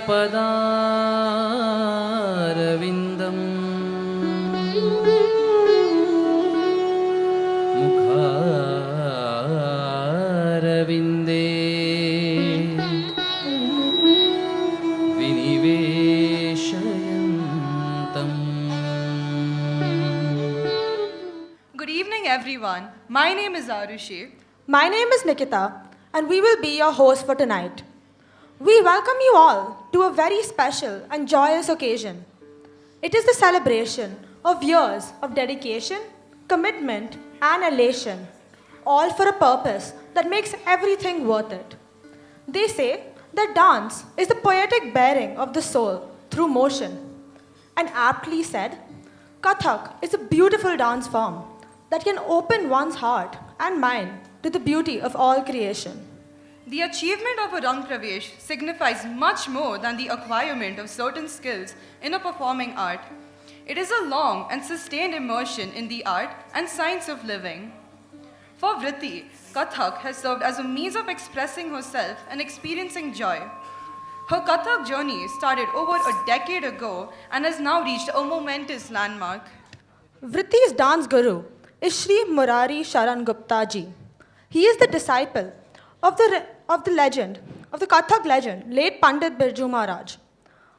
पदारविन्दम् मुखारविन्दे विनिवेशयन्तम्. Good evening, everyone. My name is Arushi. My name is Nikita, and we will be your hosts for tonight. We welcome you all to a very special and joyous occasion. It is the celebration of years of dedication, commitment, and elation, all for a purpose that makes everything worth it. They say that dance is the poetic bearing of the soul through motion. And aptly said, Kathak is a beautiful dance form that can open one's heart and mind to the beauty of all creation. The achievement of a Rangapravesh signifies much more than the acquirement of certain skills in a performing art. It is a long and sustained immersion in the art and science of living. For Vriti, Kathak has served as a means of expressing herself and experiencing joy. Her Kathak journey started over a decade ago and has now reached a momentous landmark. Vriti's dance guru is Sri Murari Sharan Gupta ji. He is the disciple of the Kathak legend, late Pandit Birju Maharaj.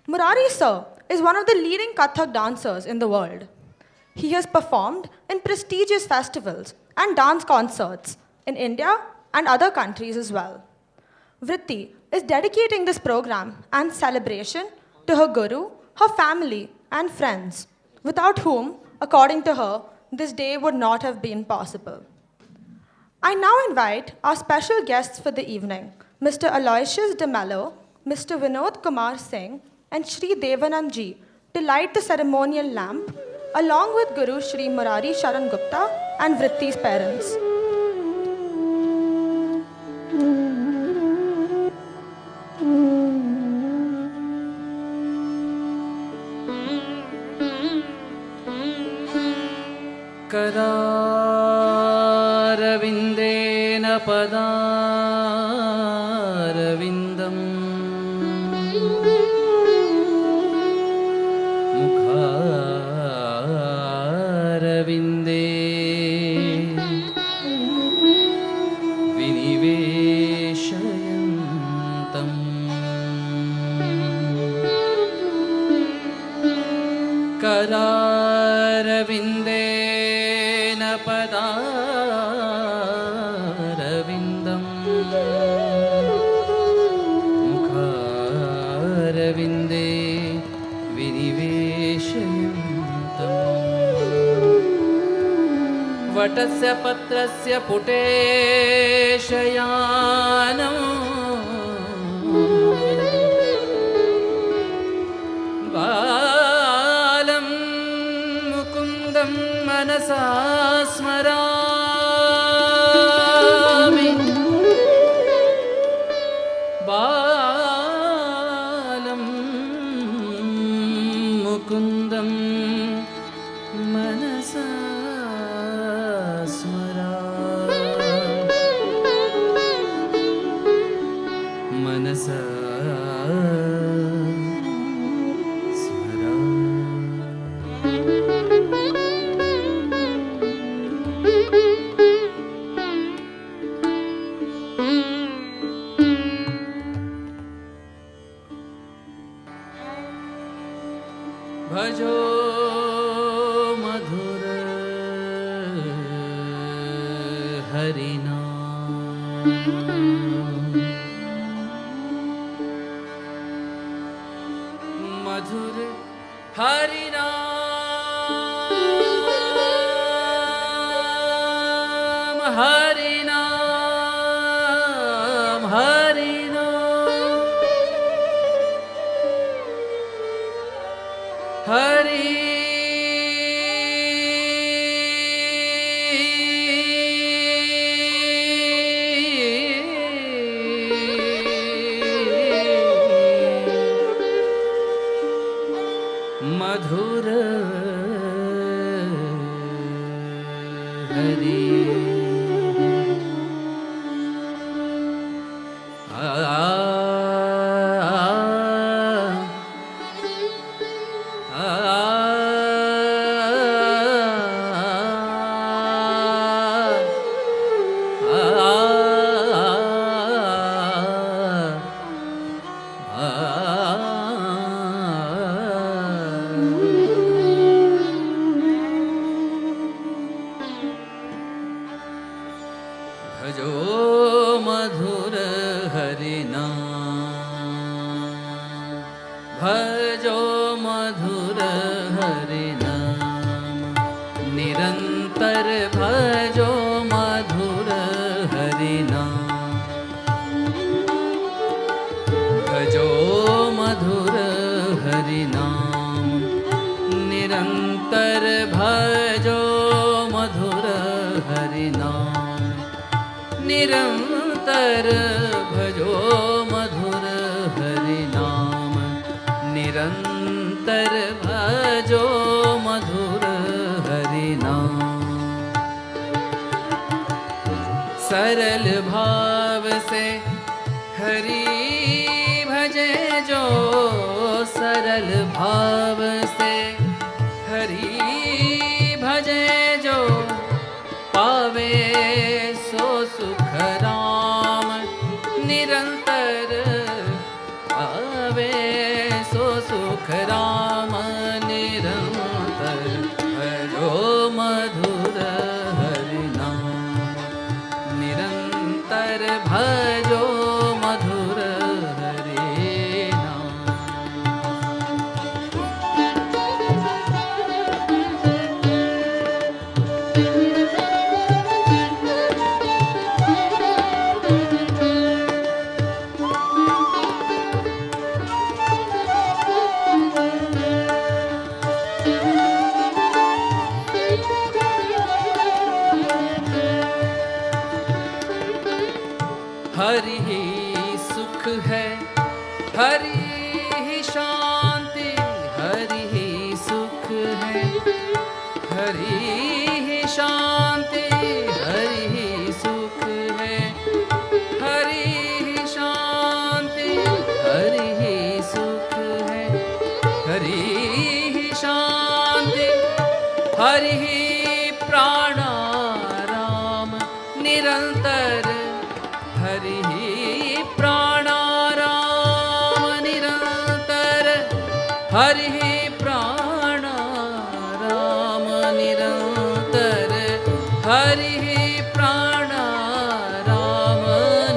Murari sir is one of the leading Kathak dancers in the world. He has performed in prestigious festivals and dance concerts in India and other countries as well. Vriti is dedicating this program and celebration to her guru, her family, and friends, without whom, according to her, this day would not have been possible. I now invite our special guests for the evening, Mr. Aloysius de Mello, Mr. Vinod Kumar Singh, and Shri Devanand ji, to light the ceremonial lamp, along with Guru Shri Murari Sharan Gupta and Vriti's parents. करारविन्देन पदारविन्दम् मुखारविन्दे विनिवेशयन्तम्. करारविन्देन पदारविन्दम् मुखारविन्दे विनिवेशयन्तम्. वटस्य पत्रस्य पुटे शयानम् बालं मुकुन्दं मनसा स्मरामि. बालं मुकुन्दं मनसा स्मरामि. मनसा भजो मधुर हरिनाम. मधुर हरिनाम हरिनाम हरिनाम हरि. मधुर हरि आ भजो मधुर हरि नाम निरंतर भजो मधुर हरि नाम भजो मधुर हरि नाम निरंतर भजो मधुर हरि नाम निरंतर भजो मधुर हरि नाम निरंतर भजो मधुर हरि नाम सरल भाव से हरि भजे जो सरल भाव से हरि भजे जो पावे सो सुख राम निरंतर पावे सो सुख राम निरंतर भजो मधुर हरि नाम निरंतर भजो मधुर हरि नाम हरि ही सुख है हरि ही शांति हरि ही सुख है हरि ही शांति हरि ही सुख है हरि ही शांति हरि ही सुख है हरि ही शांति हरि ही प्राणाराम निरंतर हरि ही प्राणाराम निरंतर हरि ही प्राणाराम निरंतर हरि ही प्राणाराम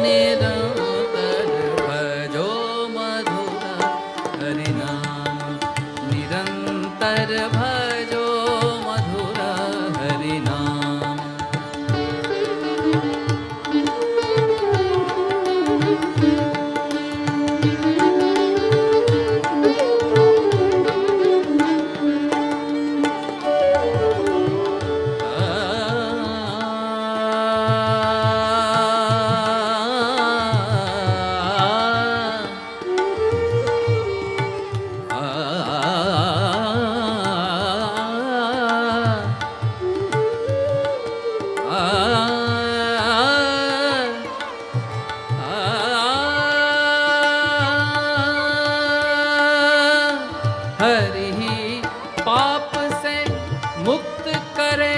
निरंतर भजो मधुर हरि नाम निरंतर भजो मधुर हरि नाम हरि ही पाप से मुक्त करे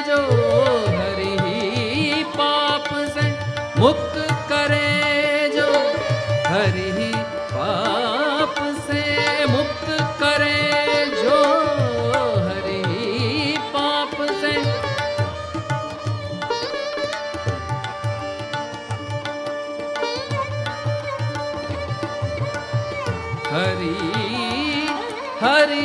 जो हरि ही पाप से मुक्त करे जो हरि ही पाप से मुक्त करे जो हरि ही पाप से हरि हरि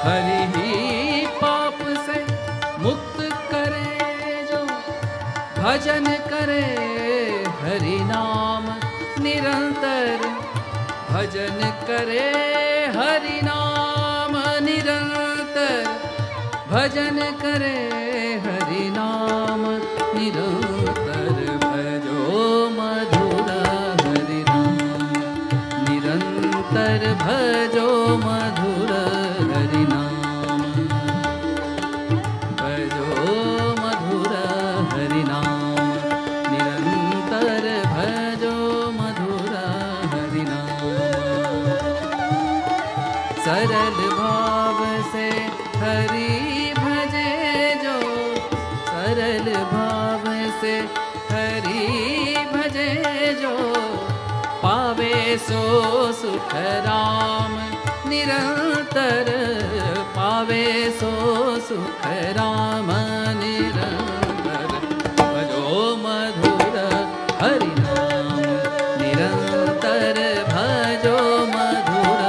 हरि ही पाप से मुक्त करे जो भजन करे हरि नाम निरंतर भजन करे हरि नाम निरंतर भजन करे हरि नाम निरंतर भजो मधुर हरि नाम निरंतर भजो मधुर हरि नाम भजो मधुर हरि नाम निरंतर भजो मधुर हरि नाम सरल भाव से हरि भजे जो सरल भाव से हरि भजे जो पावे सो सुख राम निरंतर पावे सो सुख राम निरंतर भजो मधुर हरि नाम निरंतर भजो मधुर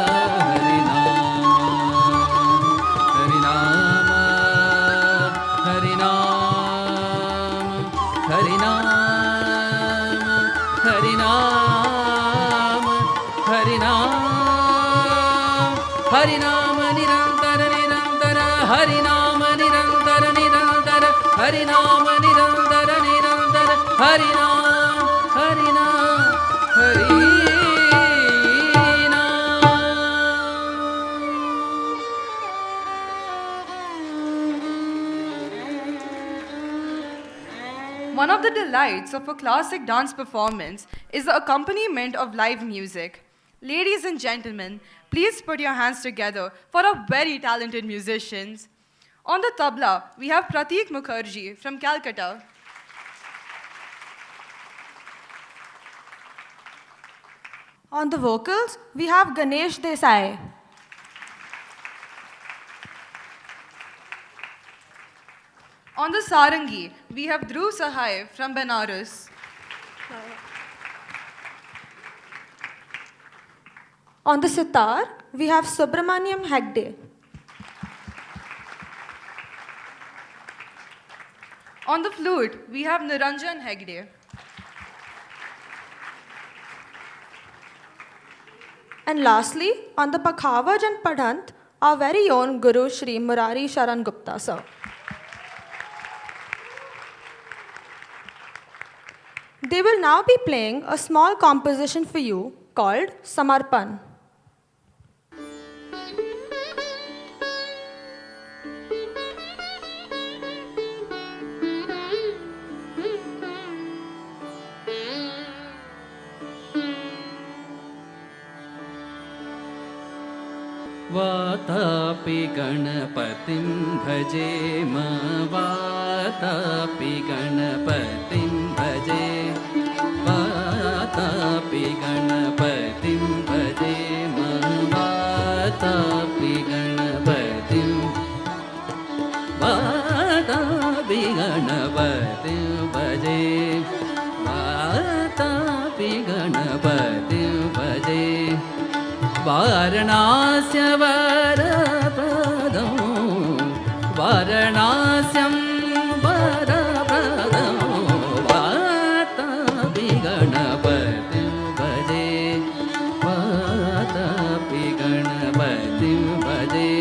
हरि नाम हरि नाम हरि नाम हरि नाम हरि नाम हरि नाम हरि नाम निरंतर निरंतर हरि नाम निरंतर निरंतर हरि नाम निरंतर निरंतर हरि नाम हरि नाम Hari One of the delights of a classic dance performance is the accompaniment of live music. Ladies and gentlemen, please put your hands together for our very talented musicians. On the tabla, we have Pratik Mukherjee from Calcutta. On the vocals, we have Ganesh Desai. On the sarangi, we have Dhruv Sahai from Benares. On the sitar, we have Subramaniam Hegde. On the flute, we have Niranjan Hegde. And lastly, on the Pakhavaj and Padhant, our very own Guru Shri Murari Sharan Gupta sir. They will now be playing a small composition for you called Samarpan. Vatapi गणपतिं भजेम Vatapi गणपतिं भजे वातापि गणपतिं भजेम वातापि गणपतिं वातापि गणपतिं भजे वातापि गणपतिं भजे वारणास्य वरप्रदं वारणास्यं वरप्रदं वातापि गणपतिं भजे वातापि गणपतिं भजे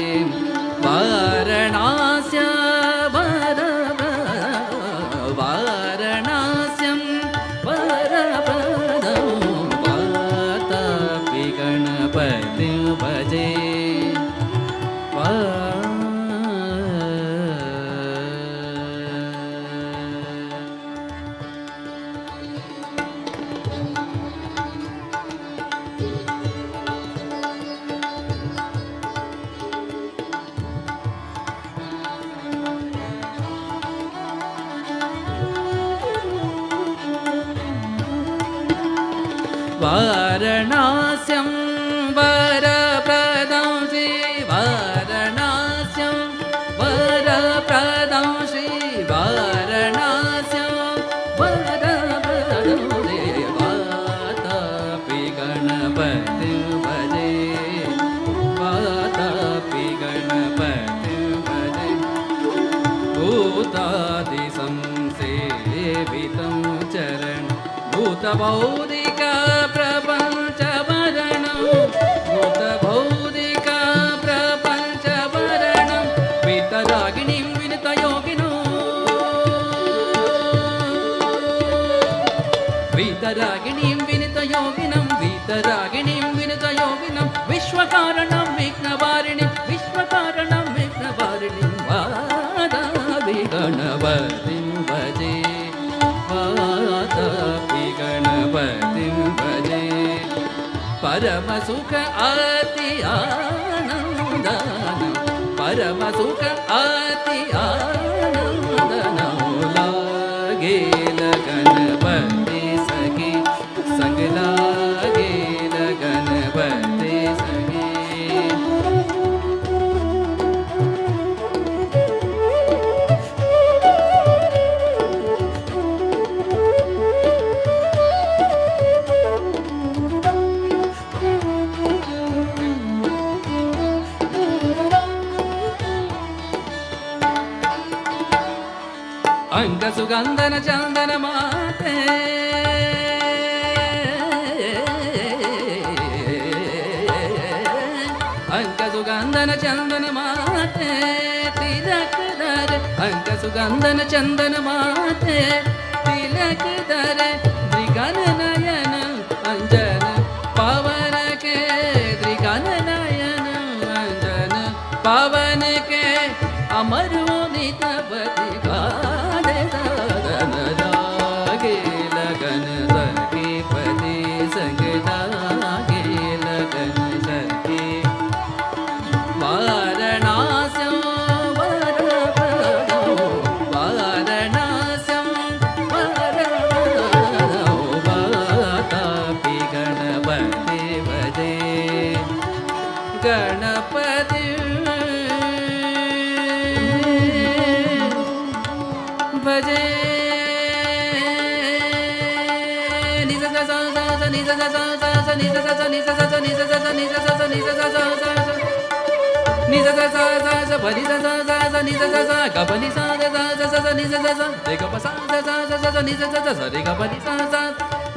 वारणास्य वरप्रदं वारणास्यं वरप्रदं वातापि गणपतिं भजे वारणास्यं वरप्रदं श्री वारणास्यं वरप्रदं श्री वारणास्यं वरप्रदं श्री वातापि गणपतिं भजे वातापि गणपतिं भजे भूतादिसंसेवितं चरण भूतभौतिक प्रपञ्चवरणं भूतभौतिक प्रपञ्चवरणं वितरागिणीं विनतयोगिनो वितरागिणीं विनतयोगिनं वितरागिणीं विनतयोगिनं विश्वकारणं विघ्नवारिणीं विश्वकारणं विघ्नवारिणीं वातापि गणपतिं भजे वातापि गणपतिं भजे परमसुख अति आनन्दनं परमसुख अति आनन्दनं लागेल गणपति सखी संग लागेल गणपति ಸುಗಂಧನ ಚಂದನ ಮಾತೆ ಅಂಕ ಸುಗಂಧನ ಚಂದನ ಮಾತೆ ತಿಲಕದರ ಅಂಕ ಸುಗಂಧನ ಚಂದನ ಮಾತೆ ತಿಲಕದರ ದ್ರಿಗನ ನಯನ ಅಂಜನ ಪವನ के ದ್ರಿಗನ ನಯನ ಅಂಜನ ಪವನ के अमरोनित बति गाने सदन लागे लगन सखी पति संग लागे लगन सखी वारणास्यों वरप्रदो वारणास्यों वरप्रदो वातापि गणपति भजे गणपति भजे निज सा सा सा निज सा सा सा निज सा सा निज सा सा निज सा सा निज सा सा निज सा सा निज सा सा सा सा भनि सा सा सा सा निज सा सा ग भनि सा सा सा सा सा निज सा सा रे ग प सा सा सा सा सा निज सा सा रे ग भनि सा सा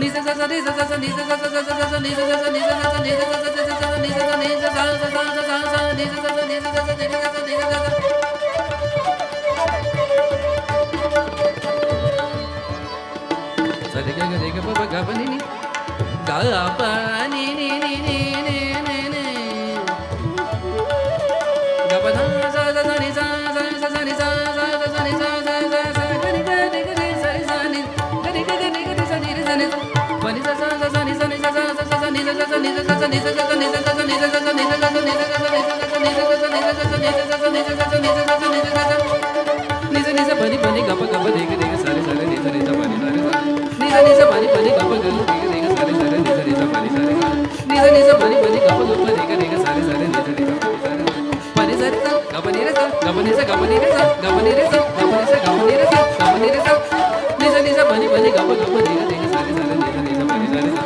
निज सा सा निज सा सा निज सा सा सा निज सा सा निज सा सा निज सा सा निज सा सा निज सा निज सा सा सा सा सा निज सा सा निज सा सा निज सा सा निज सा सा सरे ग रे ग प ग प नि नि ग प नि नि नि नि नि नि नि ग प धा सा सा सा नि सा सा सा सा नि सा सा सा सा नि सा सा सा सा ग नि ग रे ग रे सा रे सा नि ग रे ग रे ग रे सा नि रे सा नि प नि सा सा सा सा नि सा नि सा सा सा सा नि सा सा सा नि सा सा सा नि सा सा सा नि सा सा सा नि सा सा सा नि सा सा सा नि सा सा सा नि सा सा सा नि सा सा सा नि सा सा सा नि सा सा सा नि सा सा सा नि सा सा सा नि सा सा सा नि सा नि सा प नि ग प ग प रे ग रे ग सा रे सा रे नि सा नि सा प नि सा रे सा निज निज pani pani gapa gapa रे रे सारे सारे निज निज pani सारे निज निज pani pani gapa gapa रे रे सारे सारे निज निज pani सारे सा गapa नि रे सा गapa नि सा गapa नि रे सा गapa नि रे सा गapa नि सा गapa नि रे सा गapa नि रे सा निज निज pani pani gapa gapa रे रे सारे सारे निज निज pani सारे सा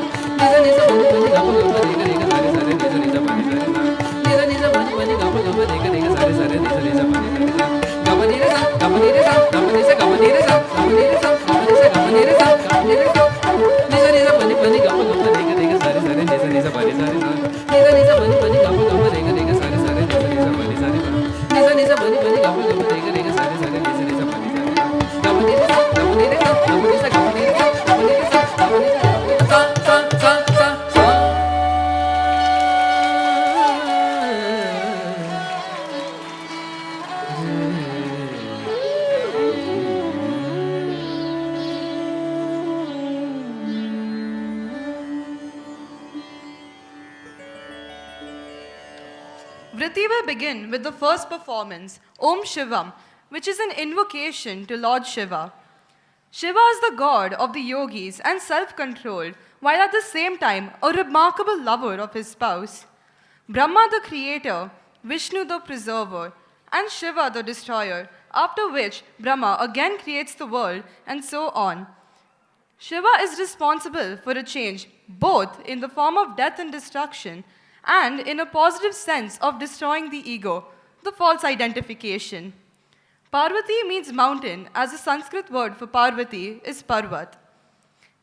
निज निज pani pani gapa gapa रे रे सारे सारे निज निज pani सारे सा निज निज pani pani gapa gapa रे रे सारे सारे निज निज pani सारे सा गapa नि रे सा गapa नि रे सा गapa नि सा गapa नि रे सा गapa नि रे सा गapa नि सा गapa नि रे सा गapa नि रे सा निज निज pani pani gapa gapa रे रे सारे सारे निज निज pani सारे सा निज निज pani pani gapa gapa रे रे सारे सारे निज निज pani सारे सा निज निज pani pani gapa gapa रे रे सारे सारे निज निज pani सारे सा गapa नि रे सा गapa नि रे सा गapa नि सा गapa नि रे सा गapa नि रे सा गapa नि सा सा सा सा सा Vriti will begin with the first performance, Om Shivam, which is an invocation to Lord Shiva. Shiva is the god of the yogis and self-controlled, while at the same time a remarkable lover of his spouse. Brahma the creator, Vishnu the preserver, and Shiva the destroyer, after which Brahma again creates the world, and so on. Shiva is responsible for a change both in the form of death and destruction and in a positive sense of destroying the ego, the false identification. Parvati means mountain, as the Sanskrit word for Parvati is Parvat.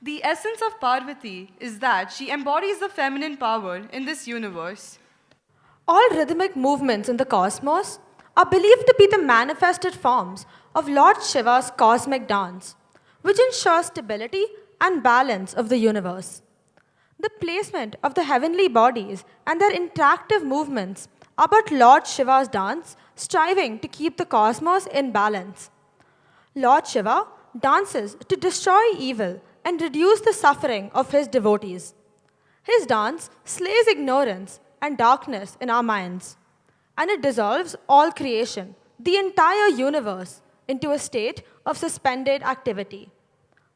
The essence of Parvati is that she embodies the feminine power in this universe. All rhythmic movements in the cosmos are believed to be the manifested forms of Lord Shiva's cosmic dance, which ensures stability and balance of the universe. The placement of the heavenly bodies and their interactive movements are but Lord Shiva's dance, striving to keep the cosmos in balance. Lord Shiva dances to destroy evil and reduce the suffering of his devotees. His dance slays ignorance and darkness in our minds, and it dissolves all creation, the entire universe, into a state of suspended activity.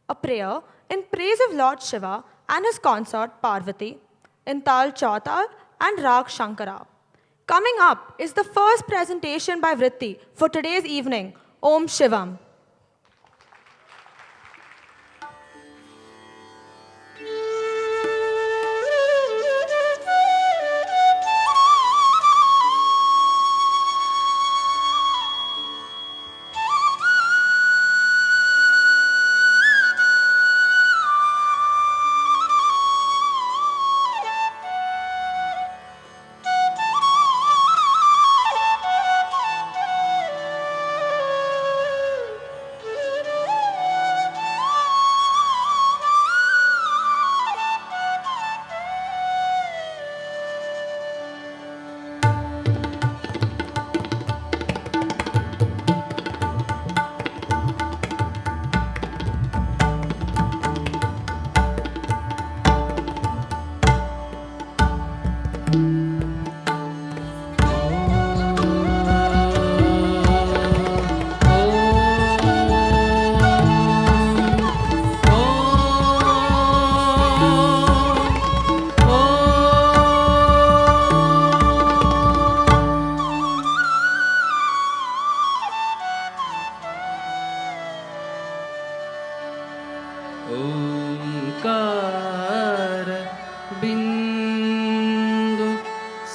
A prayer in praise of Lord Shiva and his consort Parvati in Tal Chautar and Rag Shankara. Coming up is the first presentation by Vriti for today's evening, Om Shivam.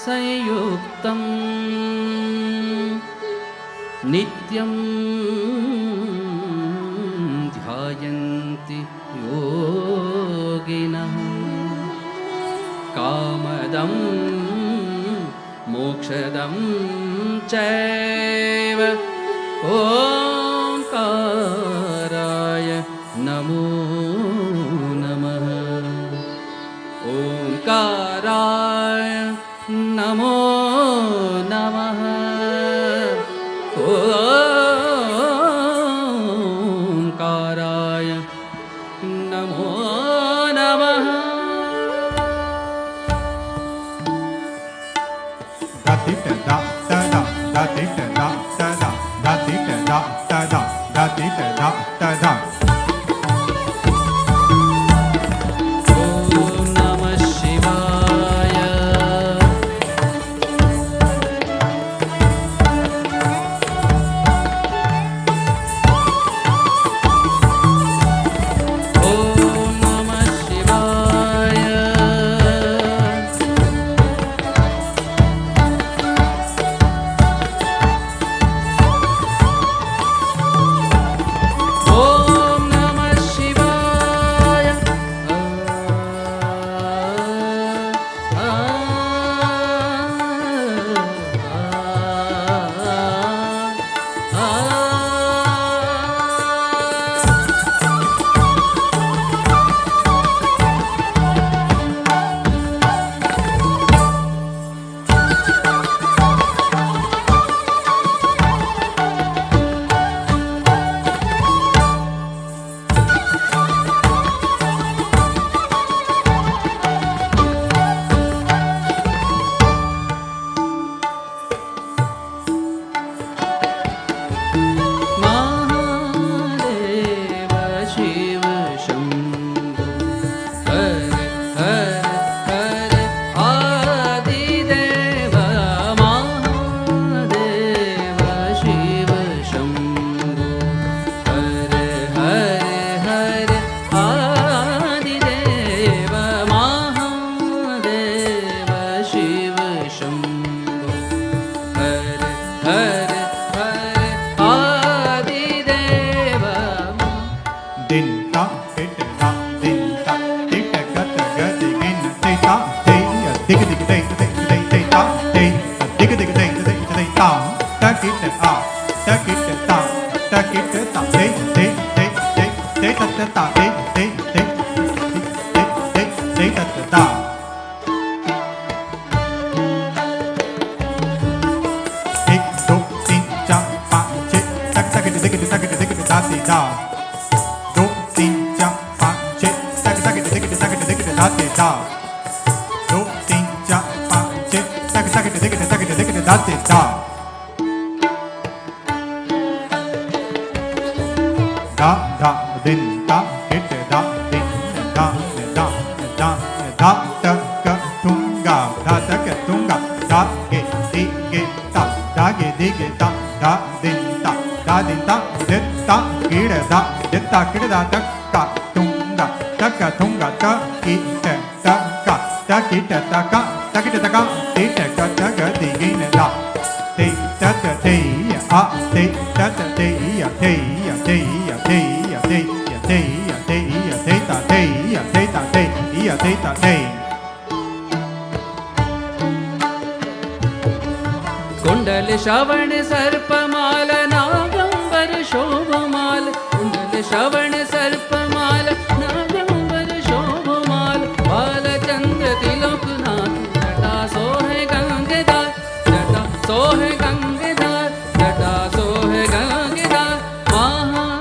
संयुक्तं नित्यं ध्यायन्ति योगिनः कामदं मोक्षदं चैव ओंकाराय नमो नमः ओंकाराय नमो नमः ओंकाराय नमो नमः da di da da da da da di da da da da da di da da da da da di da da da da Om Namah Shivaya. Om Namah Shivaya. Om Namah Shivaya. Mahadev Shiv Shambho her her her आदिदेव Mahadev Shiv Shambho her her her आदिदेव Mahadev Shiv Shambho her her her आदिदेव din ta it da din ta it ga ta ga di gin te ta te dig dig te te te te ta te dig dig te te te ta ta ki te a ta ki te ta ta ki te ta te te te te te ta ta ta te te te te te te ta ta ta एक दो तीन चार पाँच छः तक तक तक तक तक तक दा दी दा दो तीन चार पाँच छः तक तक तक तक तक दा दी दा दो तीन चार पाँच छः तक तक तक तक तक दा दी दा da da din da it da din da da da da ta ka tunga da ta ka tunga da ge di ge ta da ge di ge ta da din ta dit ta kid da dit ta kid da ta ka tunga ta ki ta ki ta ka ti ta ka di ge ne da ti ta ta ti a ti ta ta ti a ti a ti a ti a ti a ti a ti a ti ta ti a ti ta ti a ti ta ti कुंडल श्रवण सर्पमाल नागंबर शोभमाल कुंडल श्रवण सर्पमाल नागंबर शोभमाल बालचंद्र तिलकनाथ जटा सोहे गंगेदार जटा सोहे गंगेदार जटा सोहे गंगेदार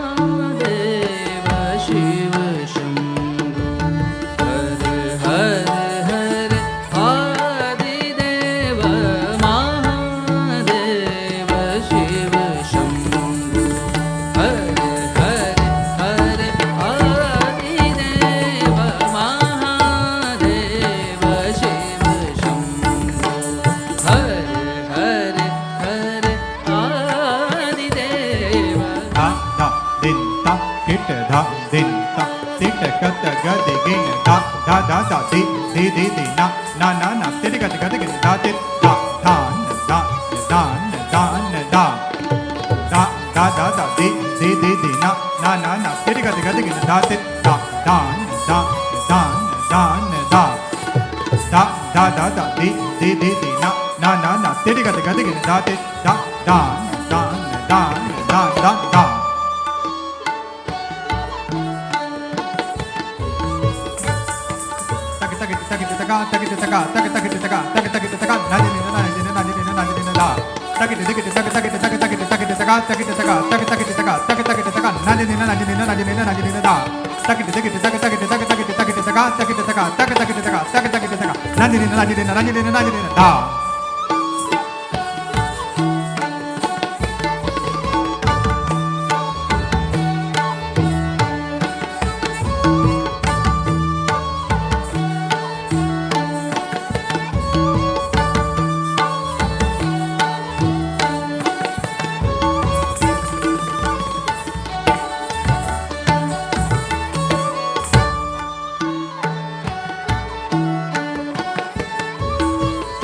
महादेव शिव शंभो हर हर हर आदिदेव महादेव शिव शंभो हर हर हर आदिदेव महादेव शिव शंभो हर हर हर आदिदेव da da din ta kit da din ta tit ka ta ga di gin da da da da di di di di na na na na ti ga ga ga da tit da ti da dan da dan dan da da da da da di di na na na na ti ga da ti da dan dan dan dan dan da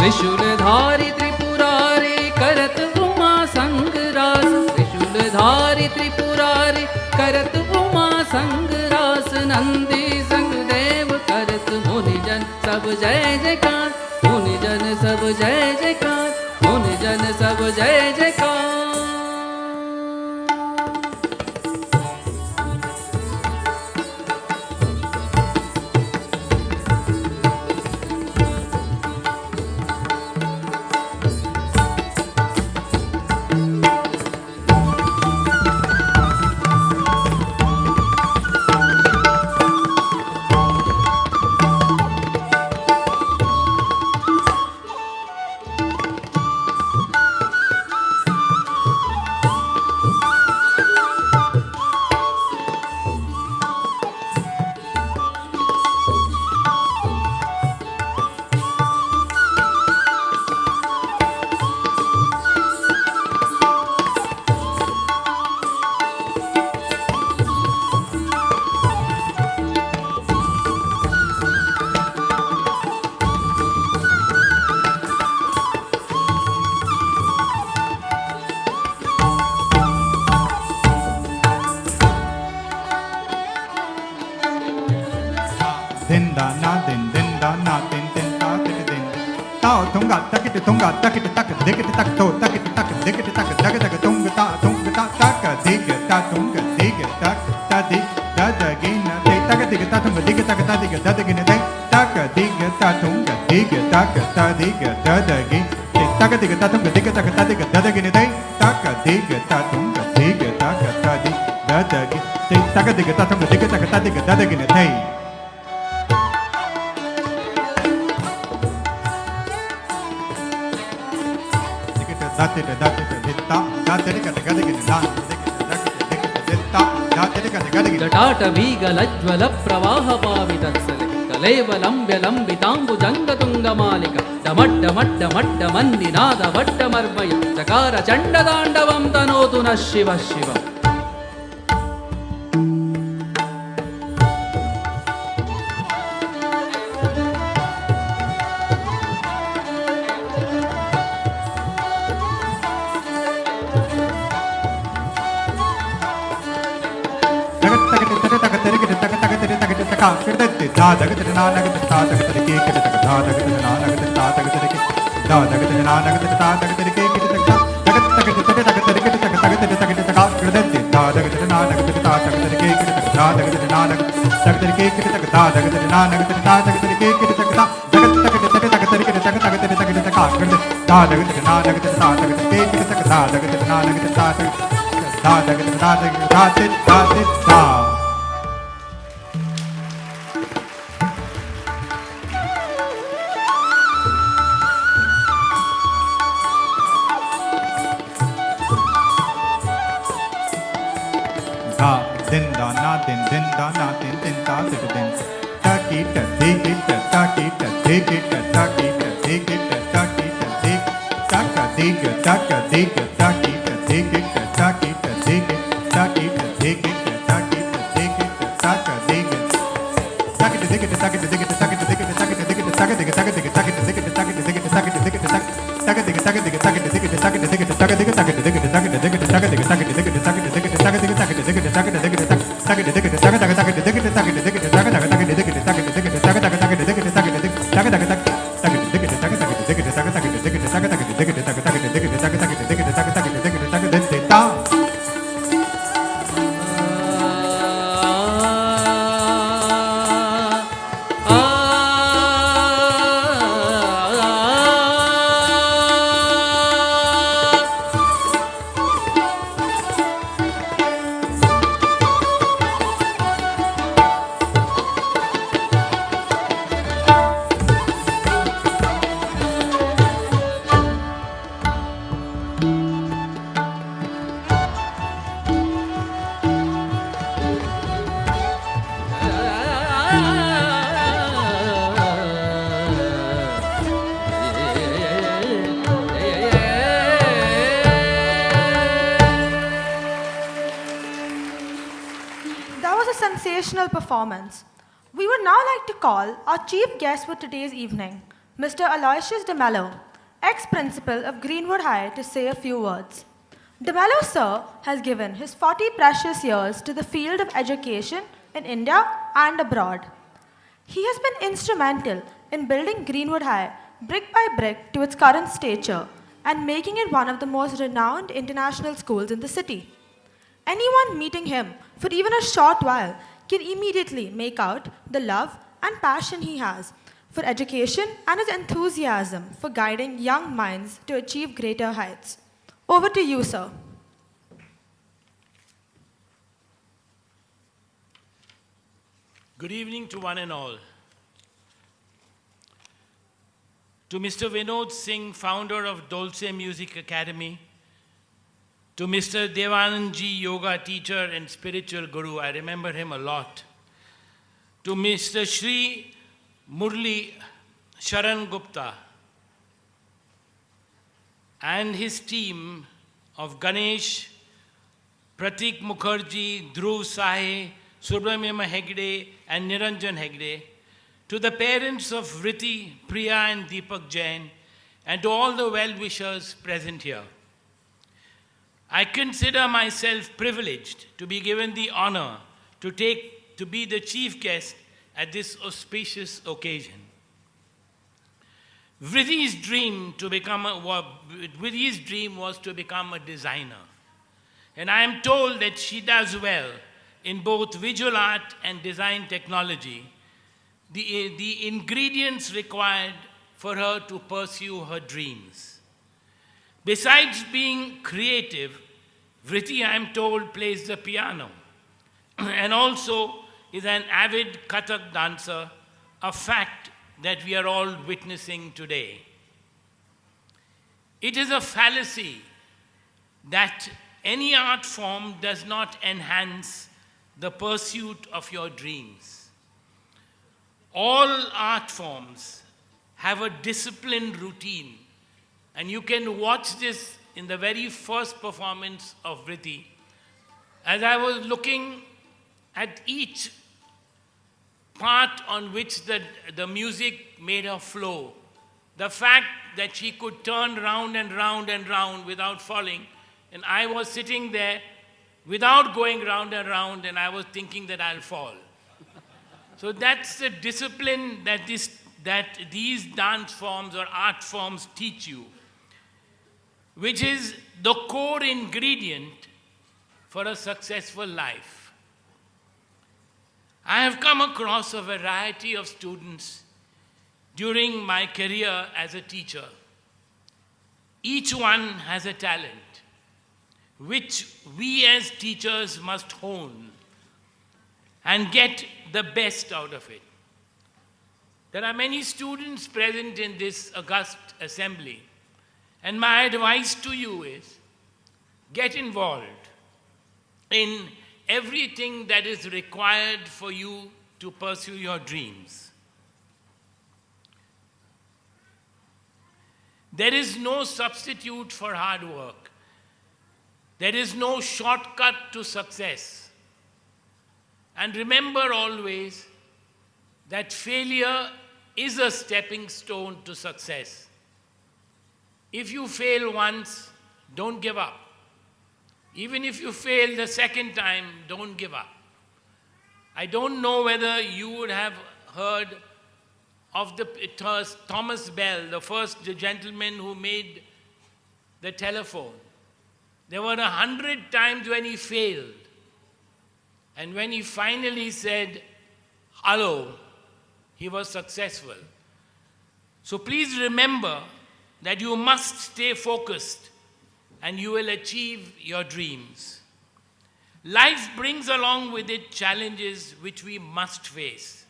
त्रिशूलधारी Tripurari करत उमा संग रास त्रिशूलधारी त्रिपुरारी करत उमा संग रास नंदी संग देव करत मुनिजन सब जय जयकार मुनिजन सब जय जयकार मुनिजन सब जय जयकार tunga takit tunga takit tak dikit tak to takit tak dikit tak dag dag tunga ta tak dig ta tunga dig tak ta dig da da gina te tak dig ta tunga dig tak ta dig da da gina te tak dig ta tunga dig tak ta dig da da gi te tak dig ta tunga dig tak ta dig da da gina te tak dig ta tunga dig tak ta dig da da gi te tak dig ta tunga dig tak ta dig da da gina te जटाटवीगलज्ज्वल प्रवाह पावितत्सले कलेवलम्ब्यलम्बिताम्बुजङ्गतुङ्गमालिका डमड्डमड्डमड्डमन्निनादवड्डमर्मय चकार चण्डताण्डवं तनोतु नः शिवः शिवम् That was a sensational performance. We would now like to call our chief guest for today's evening, Mr. Aloysius de Mello, ex-principal of Greenwood High, to say a few words. De Mello, sir, has given his 40 precious years to the field of education in India and abroad. He has been instrumental in building Greenwood High brick by brick to its current stature and making it one of the most renowned international schools in the city. Anyone meeting him for even a short while can immediately make out the love and passion he has for education and his enthusiasm for guiding young minds to achieve greater heights. Over to you, sir. Good evening to one and all. To Mr. Vinod Singh, founder of Dolce Music Academy, to Mr. Devananji, yoga teacher and spiritual guru, I remember him a lot. To Mr. Shri Murli Sharan Gupta and his team of Ganesh, Pratik Mukherjee, Dhruv Sahe, Subramanyam Hegde and Niranjan Hegde, to the parents of Vriti, Priya and Deepak Jain, and to all the well-wishers present here. I consider myself privileged to be given the honor to be the chief guest at this auspicious occasion. Vriti's dream was to become a designer. And I am told that she does well in both visual art and design technology, the ingredients required for her to pursue her dreams. Besides being creative, Vriti, I am told, plays the piano and also is an avid Kathak dancer, a fact that we are all witnessing today. It is a fallacy that any art form does not enhance the pursuit of your dreams. All art forms have a disciplined routine, and you can watch this in the very first performance of Vriti. As I was looking at each part on which the music made her flow, the fact that she could turn round and round and round without falling, and I was sitting there without going round and round, and I was thinking that I'll fall. So that's the discipline that these dance forms or art forms teach you, which is the core ingredient for a successful life. I have come across a variety of students during my career as a teacher. Each one has a talent, which we as teachers must hone and get the best out of it. There are many students present in this august assembly, and my advice to you is, get involved in everything that is required for you to pursue your dreams. There is no substitute for hard work. There is no shortcut to success. And remember always that failure is a stepping stone to success. If you fail once, don't give up. Even if you fail the second time, don't give up. I don't know whether you would have heard of Thomas Bell, the first gentleman who made the telephone. There were 100 times when he failed. And when he finally said, hello, he was successful. So please remember that you must stay focused and you will achieve your dreams. Life brings along with it challenges which we must face.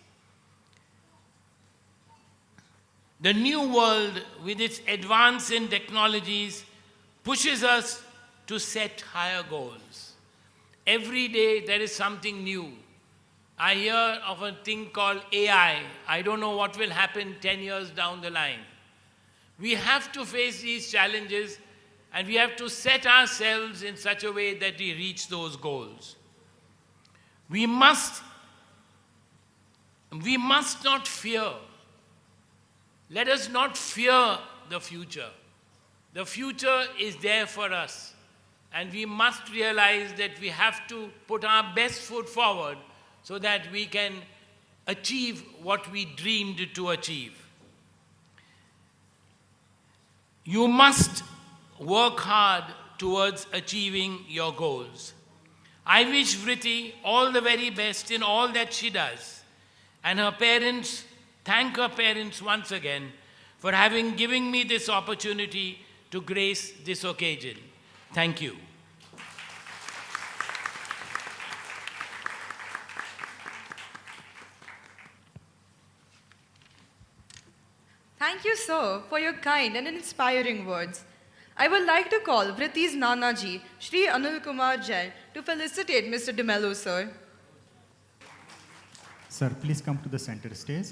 The new world, with its advance in technologies, pushes us to set higher goals. Every day there is something new. I hear of a thing called AI. I don't know what will happen 10 years down the line. We have to face these challenges and we have to set ourselves in such a way that we reach those goals. We must not fear. Let us not fear the future. The future is there for us. And we must realize that we have to put our best foot forward so that we can achieve what we dreamed to achieve. You must work hard towards achieving your goals. I wish Vriti all the very best in all that she does. And her parents, thank her parents once again for having given me this opportunity to grace this occasion. Thank you. Thank you, sir, for your kind and inspiring words. I would like to call Vriti's Nana Ji, Shri Anil Kumar Jain, to felicitate Mr. De Mello, sir. Sir, please come to the center stage.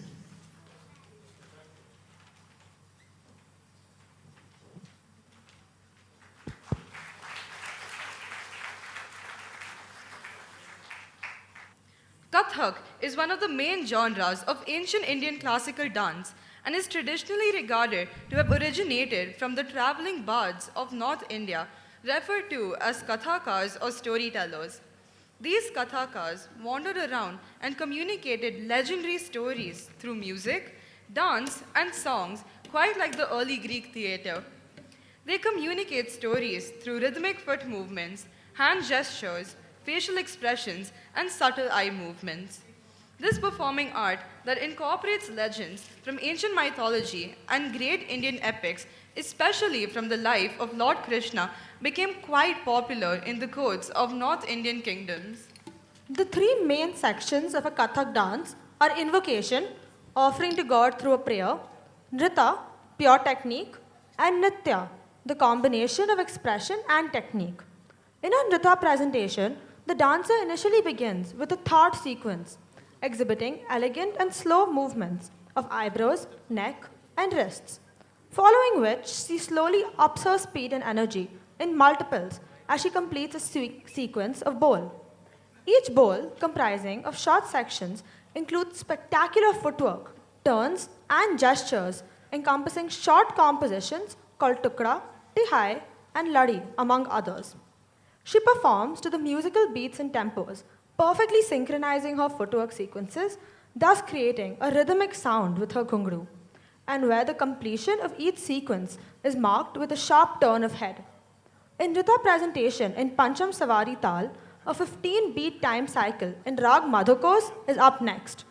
Kathak is one of the main genres of ancient Indian classical dance and is traditionally regarded to have originated from the traveling bards of North India, referred to as Kathakas or storytellers. These Kathakas wandered around and communicated legendary stories through music, dance, and songs, quite like the early Greek theater. They communicate stories through rhythmic foot movements, hand gestures, facial expressions, and subtle eye movements. This performing art that incorporates legends from ancient mythology and great Indian epics, especially from the life of Lord Krishna, became quite popular in the courts of North Indian kingdoms. The three main sections of a Kathak dance are invocation, offering to God through a prayer, Nrita, pure technique, and Nitya, the combination of expression and technique. In a Nrita presentation, the dancer initially begins with a thought sequence, exhibiting elegant and slow movements of eyebrows, neck, and wrists, following which she slowly ups her speed and energy in multiples as she completes a sequence of bowl. Each bowl, comprising of short sections, includes spectacular footwork, turns, and gestures encompassing short compositions called tukra, tihai, and ladi, among others. She performs to the musical beats and tempos, perfectly synchronizing her footwork sequences, thus creating a rhythmic sound with her ghungru, and where the completion of each sequence is marked with a sharp turn of head. In Nrita presentation in Pancham Savari Tal, a 15-beat time cycle in Rag Madhukos is up next.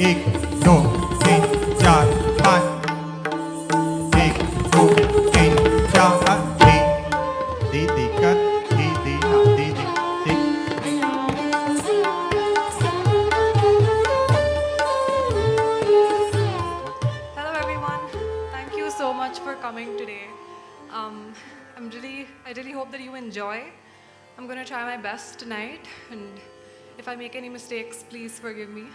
एक दो तीन चार पाँच एक दो तीन चार धी धी धी कर धी धी ना धी धी धी Hello everyone. Thank you so much for coming today. I really hope that you enjoy. I'm going to try my best tonight, and if I make any mistakes, please forgive me.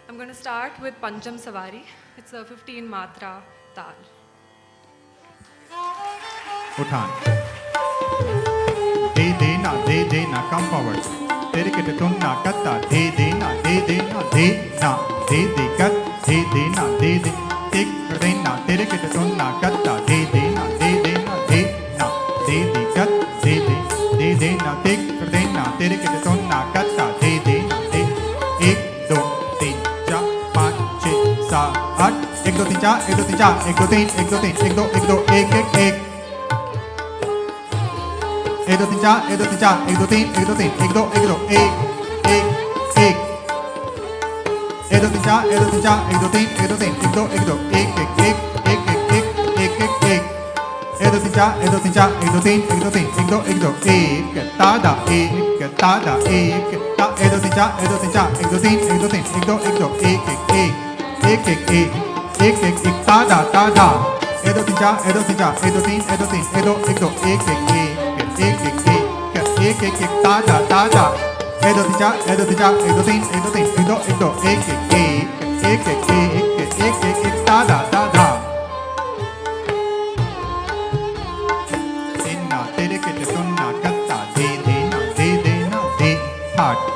I'm going to start with Pancham Savari. It's a 15 matra tal. उठान दे ना come forward तेरे के तुम ना कत्ता दे ना दे ना दे कत दे ना दे टिक ना तेरे के तुम ना कत्ता दे ना दे ना कत दे ना टिक ना तेरे के तुम ना कत्ता दे ना दे एक दो तीन चार पाँच छः सात आठ एक दो तीन चार एक दो तीन चार एक दो तीन एक दो तीन एक दो एक एक एक एक दो तीन चार एक दो तीन चार एक दो तीन एक दो तीन एक दो एक एक एक दो तीन चार एक दो तीन चार एक दो तीन एक दो तीन एक दो एक एक एक दो तीन चार एक दो तीन चार एक दो तीन एक दो तीन एक दो एक तादा एक तादा एक ता एक दो तीन चार एक दो तीन चार एक दो तीन एक दो तीन एक दो एक तादा तादा एक दो तीन चार एक दो तीन चार एक दो तीन एक दो तीन एक दो एक ताजा ताजा एक दो तीन चार एक दो तीन चार एक दो तीन एक दो तीन एक दो एक ताजा ताजा इन्ना तेरे के सुनना कत्ता दे देना दे हाट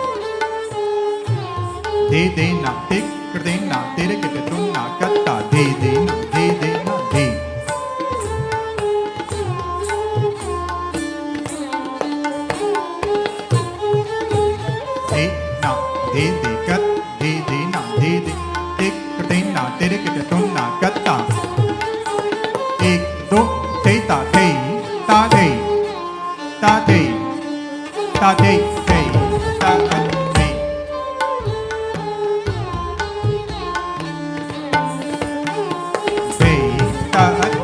दे देना टिक कर देना तेरे के सुनना कत्ता दे देना दे तेरे के तुम ना कत्ता एक दो थे ता थे ता थे ता थे ता थे थे ता थे थे ता ता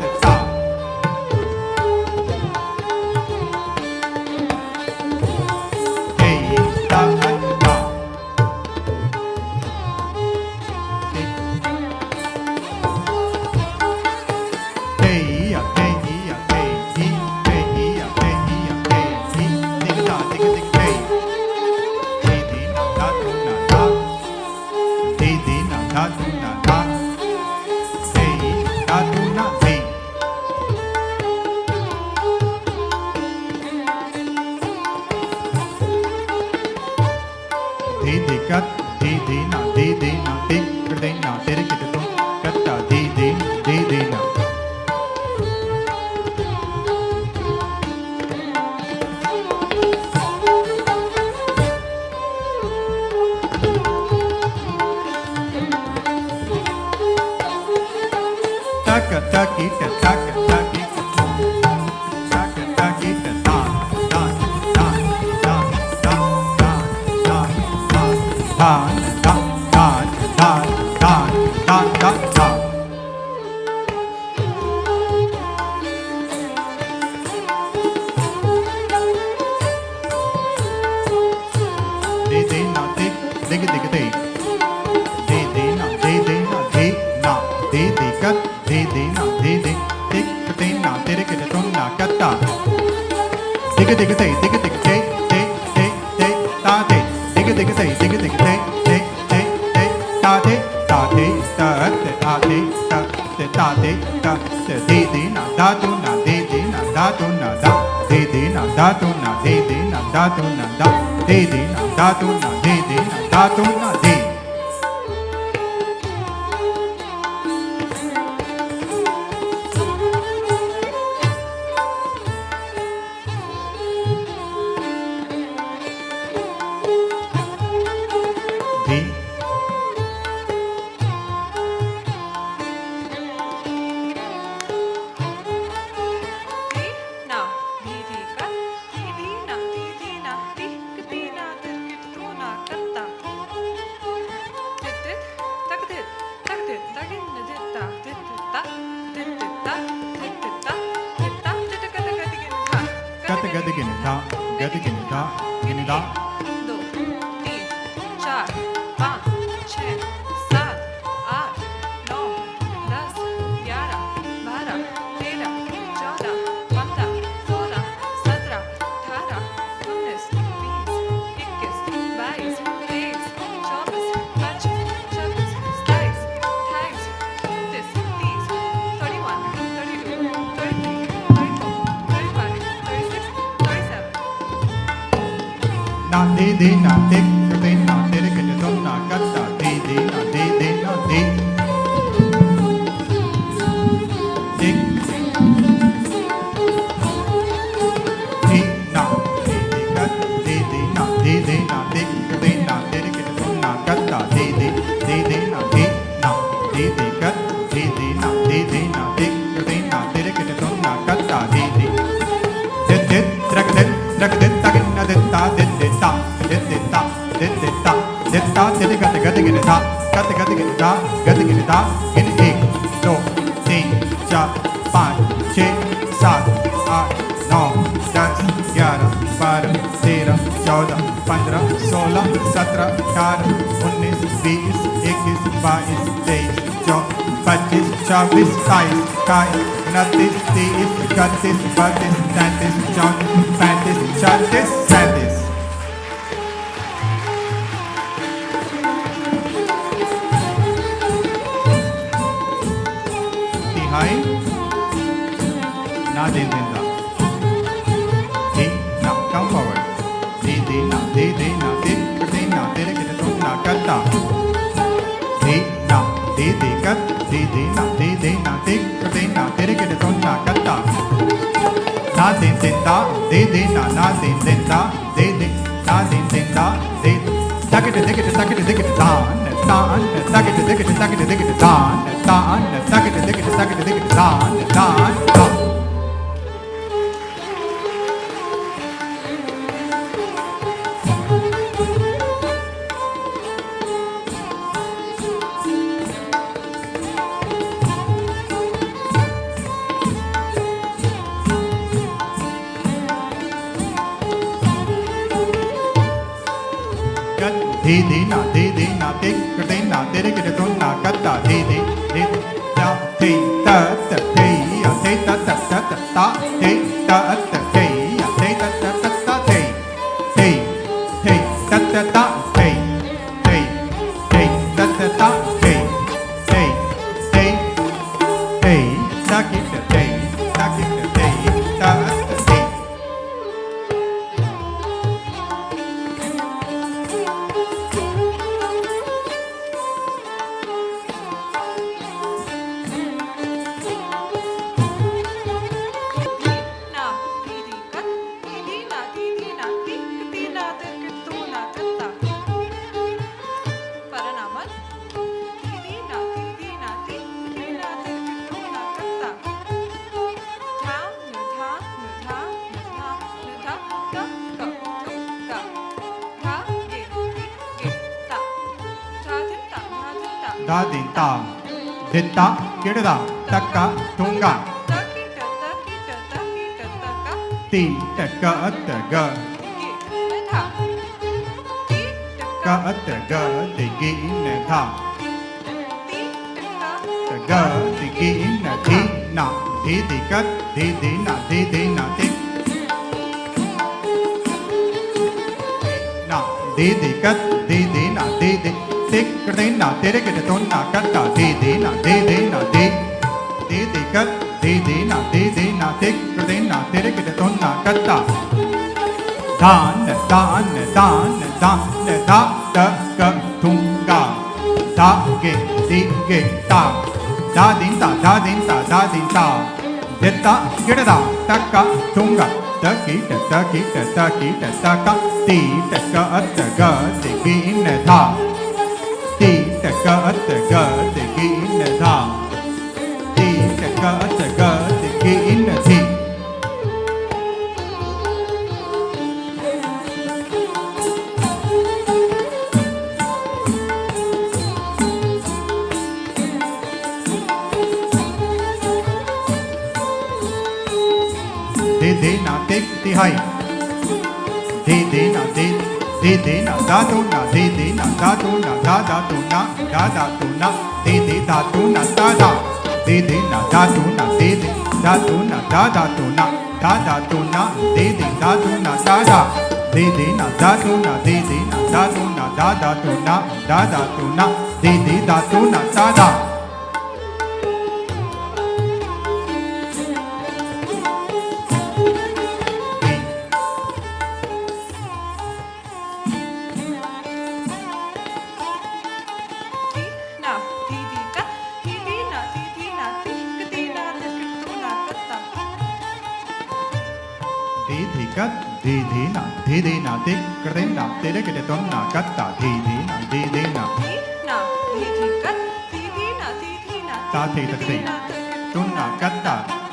गत गद गिन धा गद गिन धा गिन धा 2 3 4 5 6 7 8 9 10 11 12 13 14 15 16 17 18 19 20 21 22 23 24 25 26 27 28 29 30 31 32 33 34 35 36 37 na de de na de de na de de ke don na katta de de na de de na de de de na de de kat de de na de de na de de na de de ke don na katta de de na de kat de de na de de na de de ke don na katta de de trak de tagin na de ta de ta de ta de ta de ta de gat gat gin ta gat gat gin ta gat gin ta in 1 2 3 4 5 6 7 8 9 10 11 12 13 14 15 16 17 18 19 20 21 22 23 24 25 26 27 29 30 31 32 33 34 35 36 37 तिहाई ना दे देना de na come forward de na de na de na de ke to na katta de na de kat de na de na de ke to na katta na de da de na de da de na de da de takit dan takit dan takit dan de na de na de ke to na katta de ta te ta ta te ya te ta ta ta ta ta te ta ta te ya te ta ta ta ta te te te ta ta ta te te te ta ta ta te te te te ta ki ta te ta ki ta te ta ta te na didi kat didi na didi na dirkit tu na katta paranamat didi na didi na dirkit tu na katta tha nu tha nu tha nu tha nu tha ka ka tu ka tha ge ta tha din ta da din ta ditta kidda takka tunga taki ta ka ti ta ka ta ga ge tha ti ta ka ta ga ti gi ne tha ti ta ta ga ti gi ne thi na thi ti kat thi na thi na thi na thi kat thi na thi tik kade na tere ke to na kat ta thi na na thi kat thi na tik kade na tere ke to na kat ta dan dan dan dan da ta ka tunga da ge di ge ta da din ta da din ta da din ta detta gida ta ka tunga ta ki ta ki ta ki ta ka ti ta ka at ga ti ki ne tha ti ta ka at ga ti ki ne tha ti ta ka at ga ti ki ne thi de na tik tihai. De de na de na da do na de na da do na da do na da do na de da do na da da de na da do na de da do na da do na da do na de da do na da da de na da do na de na da do na da do na da do na de da do na da da. De na tik krena tere ke tonna katta de na ta the ta the tonna katta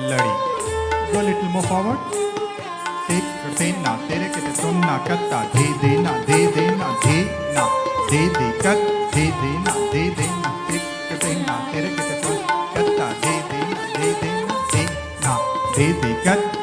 Ladi. Go a little more forward. Take na tere ke tonna katta de na de na de na de kat de na take na tere ke tonna katta de na de kat de na de kat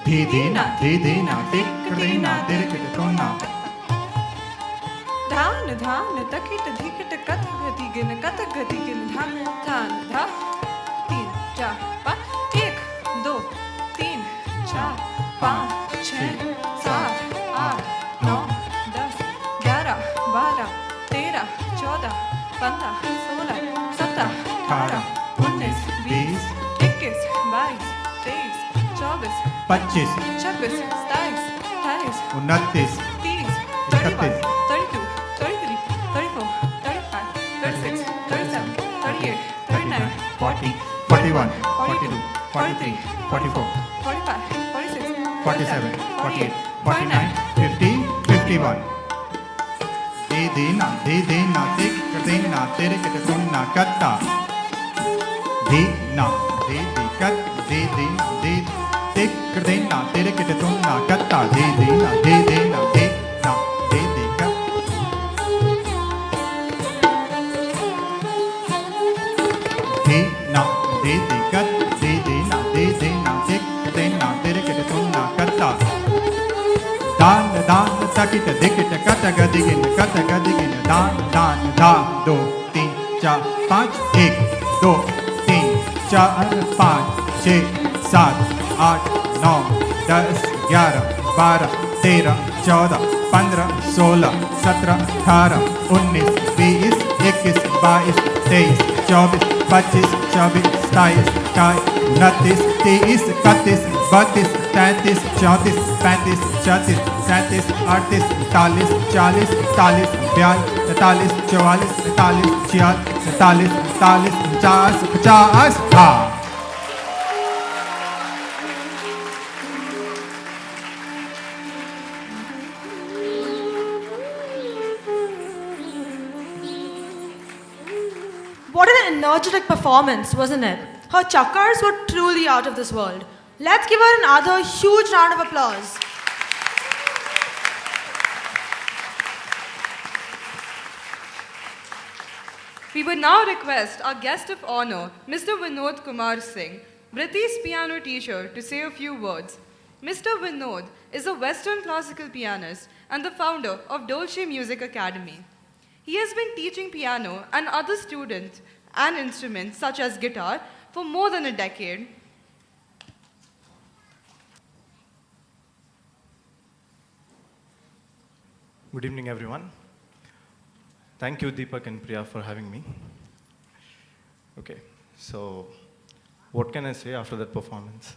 Didina, didina, dikdina, dirkitona. धान धान तकिट धिकट कथ गति गिन धान धान धा 3 4 5 1 2 3 4 5 6 7 8 9 10 11 12 13 14 15 16 17 18 19 20 21 22 23 24 25, 26 27 28 29, 30 31 32 33 34 35 36 37 38 39 40 41, 42 43, 44, 45 46 47, 48 49, 50, 51. Didina, didina, dikdina, dirkitona, katta. Dina, didikat, didina, dikdina, dirkitona, katta. Didina, didina, didina, didikat. Dina, didikat, didina, didina, dikdina, dirkitona, katta. Dan, dan, takit, dikit, kata, gadigin, dan, dan, da, do, tin, cha, panch, ek, do, tin, चार पाँच छः सात आठ नौ 10 11 12 13 14 15 16 17 18 19 20 21 22 23 24 25 26 27 28 29 30 31 32 33 34 35 36 37 38 39 40 41 42 43 44 45 46 47 48 49 50 हाँ. What an energetic performance, wasn't it? Her chakars were truly out of this world. Let's give her another huge round of applause. We would now request our guest of honor, Mr. Vinod Kumar Singh, Vriti's piano teacher, to say a few words. Mr. Vinod is a Western classical pianist and the founder of Dolce Music Academy. He has been teaching piano and other students and instruments such as guitar for more than a decade. Good evening, everyone. Thank you, Deepak and Priya, for having me. Okay, so what can I say after that performance?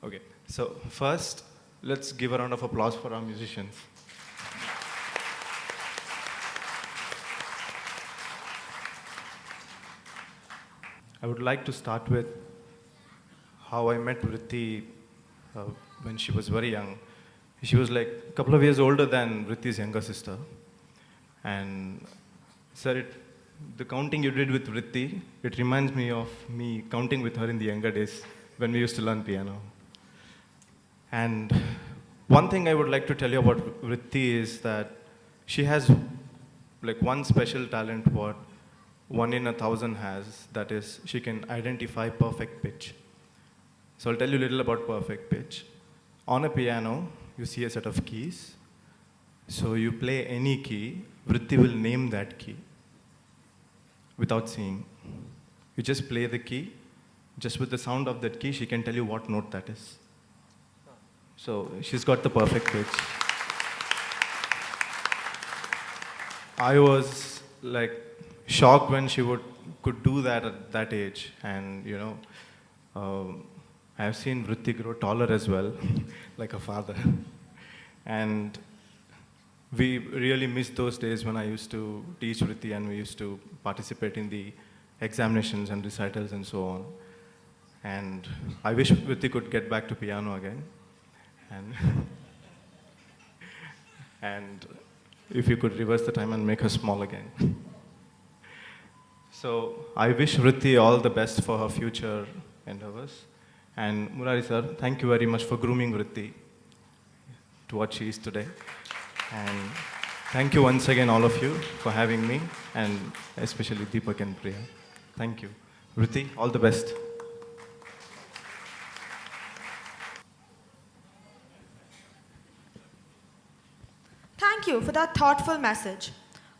Okay, so first, let's give a round of applause for our musicians. I would like to start with how I met Vriti when she was very young. She was like a couple of years older than Vriti's younger sister. And sir, the counting you did with Vriti, it reminds me of me counting with her in the younger days when we used to learn piano. And one thing I would like to tell you about Vriti is that she has like one special talent what 1 in 1,000 has, that is, she can identify perfect pitch. So I'll tell you a little about perfect pitch. On a piano, you see a set of keys. So you play any key, Vriti will name that key without seeing. You just play the key, just with the sound of that key, she can tell you what note that is. So she's got the perfect pitch. I was like shocked when she could do that at that age, and you know, I have seen Vriti grow taller as well, like a father. And we really miss those days when I used to teach Vriti and we used to participate in the examinations and recitals and so on. And I wish Vriti could get back to piano again. And if you could reverse the time and make her small again. So I wish Vriti all the best for her future endeavors. And Murari sir, thank you very much for grooming Vriti to what she is today. And thank you once again, all of you, for having me, and especially Deepak and Priya. Thank you. Vriti, all the best. you for that thoughtful message.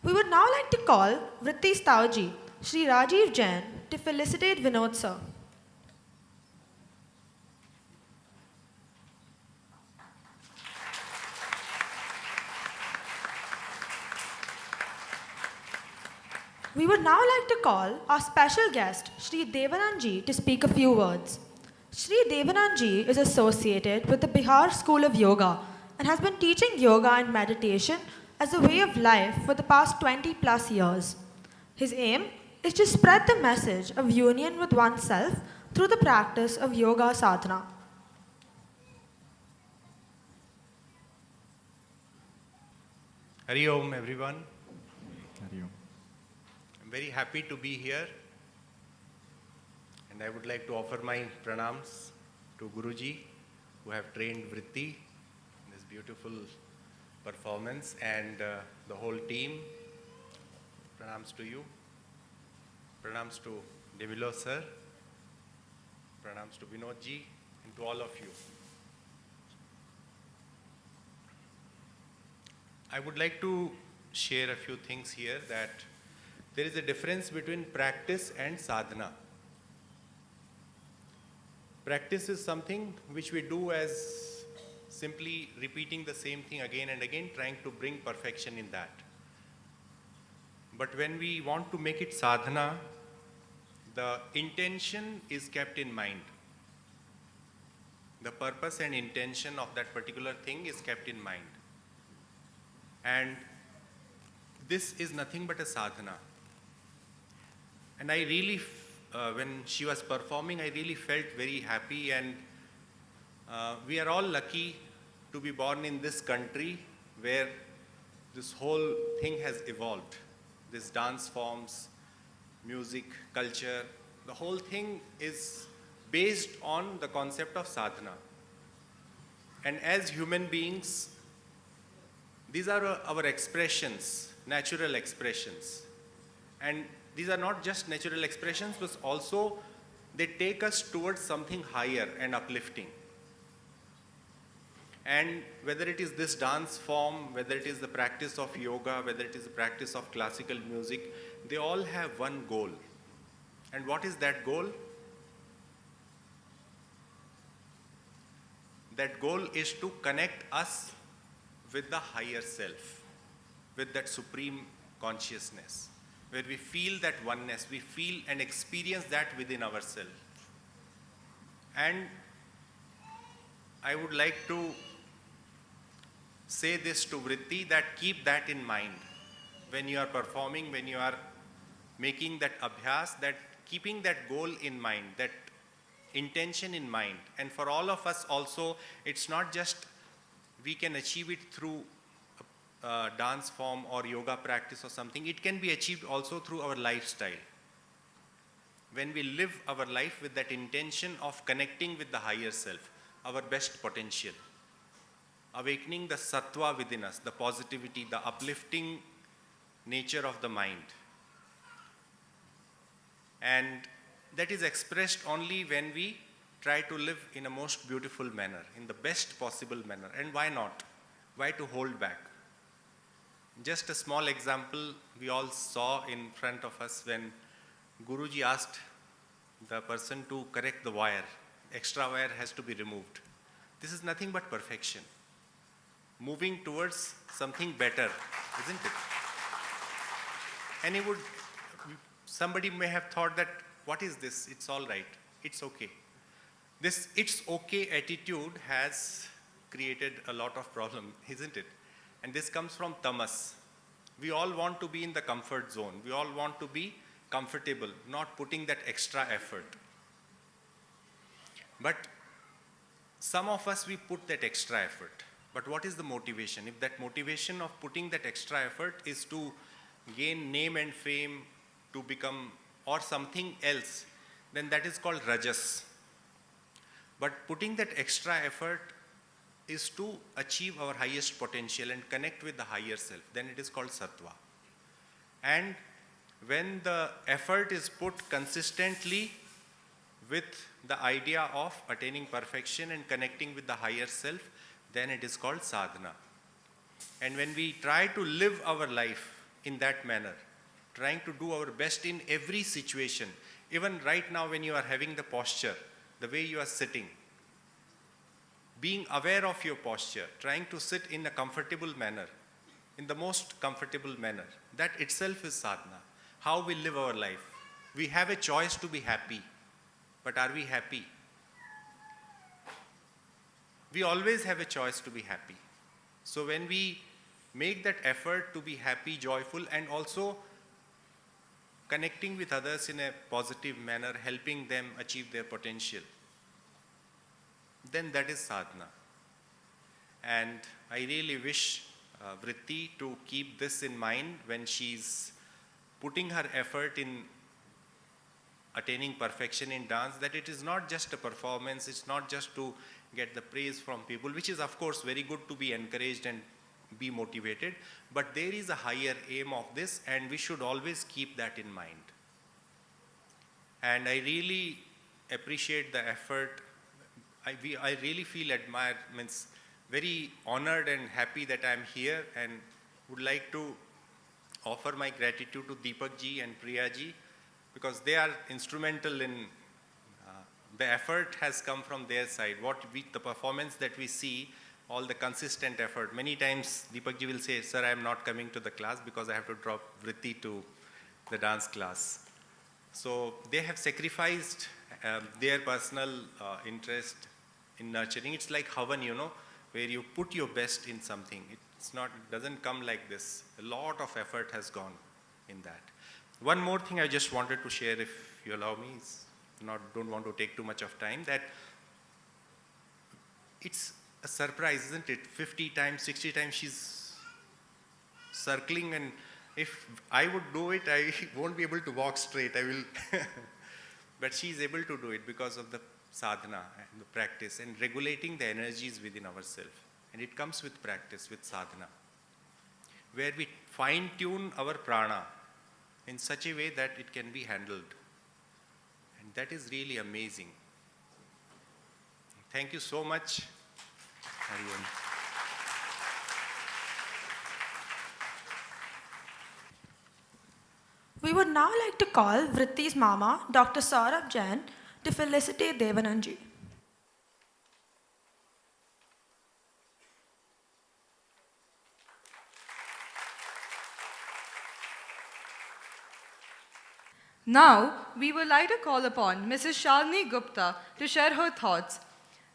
We would now like to call Vriti's Tauji, Shri Rajiv Jain, to felicitate Vinod sir. We would now like to call our special guest, Shri Devananji, to speak a few words. Shri Devananji is associated with the Bihar School of Yoga and has been teaching yoga and meditation as a way of life for the past 20 plus years. His aim is to spread the message of union with oneself through the practice of yoga sadhana. Hari Om, everyone. Hari Om. I'm very happy to be here, and I would like to offer my pranams to Guruji, who have trained Vriti in this beautiful performance, and the whole team. Pranams to you. Pranams to Devilo sir. Pranams to Vinod ji, and to all of you. I would like to share a few things here, that there is a difference between practice and sadhana. Practice is something which we do as simply repeating the same thing again and again, trying to bring perfection in that. But when we want to make it sadhana, the intention is kept in mind. The purpose and intention of that particular thing is kept in mind. And this is nothing but a sadhana. And I really, when she was performing, I really felt very happy, and we are all lucky to be born in this country where this whole thing has evolved. This dance forms, music, culture, the whole thing is based on the concept of sadhana. And as human beings, these are our expressions, natural expressions. And these are not just natural expressions, but also they take us towards something higher and uplifting. And whether it is this dance form, whether it is the practice of yoga, whether it is the practice of classical music, they all have one goal. And what is that goal? That goal is to connect us with the higher self, with that supreme consciousness, where we feel that oneness, we feel and experience that within ourselves. And I would like to say this to Vriti, that keep that in mind when you are performing, when you are making that abhyas, that keeping that goal in mind, that intention in mind. And for all of us also, it's not just we can achieve it through a dance form or yoga practice or something. It can be achieved also through our lifestyle. When we live our life with that intention of connecting with the higher self, our best potential, awakening the sattva within us, the positivity, the uplifting nature of the mind. And that is expressed only when we try to live in a most beautiful manner, in the best possible manner. And why not? Why to hold back? Just a small example we all saw in front of us when Guruji asked the person to correct the wire. Extra wire has to be removed. This is nothing but perfection. Moving towards something better, isn't it? And somebody may have thought that, what is this? It's all right. It's okay. This "it's okay" attitude has created a lot of problem, isn't it? And this comes from tamas. We all want to be in the comfort zone. We all want to be comfortable, not putting that extra effort. But some of us, we put that extra effort. But what is the motivation? If that motivation of putting that extra effort is to gain name and fame, to become or something else, then that is called rajas. But putting that extra effort is to achieve our highest potential and connect with the higher self, then it is called sattva. And when the effort is put consistently with the idea of attaining perfection and connecting with the higher self, then it is called sadhana. And when we try to live our life in that manner, trying to do our best in every situation, even right now when you are having the posture, the way you are sitting, being aware of your posture, trying to sit in a comfortable manner, in the most comfortable manner, that itself is sadhana. How we live our life. We have a choice to be happy, but are we happy? We always have a choice to be happy. So when we make that effort to be happy, joyful, and also connecting with others in a positive manner, helping them achieve their potential, then that is sadhana. And I really wish Vriti to keep this in mind when she's putting her effort in attaining perfection in dance, that it is not just a performance, it's not just to get the praise from people, which is of course very good to be encouraged and be motivated, but there is a higher aim of this and we should always keep that in mind. And I really appreciate the effort. I really feel means very honored and happy that I am here, and would like to offer my gratitude to Deepak ji and Priya ji, because they are instrumental in the effort has come from their side. The performance that we see, all the consistent effort. Many times Deepak ji will say, sir, I am not coming to the class because I have to drop Vriti to the dance class. So they have sacrificed their personal interest in nurturing. It's like Havan, where you put your best in something. It doesn't come like this. A lot of effort has gone in that. One more thing I just wanted to share, if you allow me, don't want to take too much of time, that it's a surprise, isn't it? 50 times, 60 times she's circling, and if I would do it, I won't be able to walk straight. I will. But she's able to do it because of the sadhana and the practice and regulating the energies within ourselves. And it comes with practice, with sadhana, where we fine-tune our prana in such a way that it can be handled. And that is really amazing. Thank you so much. Hari Om. We would now like to call Vriti's mama, Dr. Saurabh Jain, to felicitate Devananji. Now, we would like to call upon Mrs. Shalini Gupta to share her thoughts.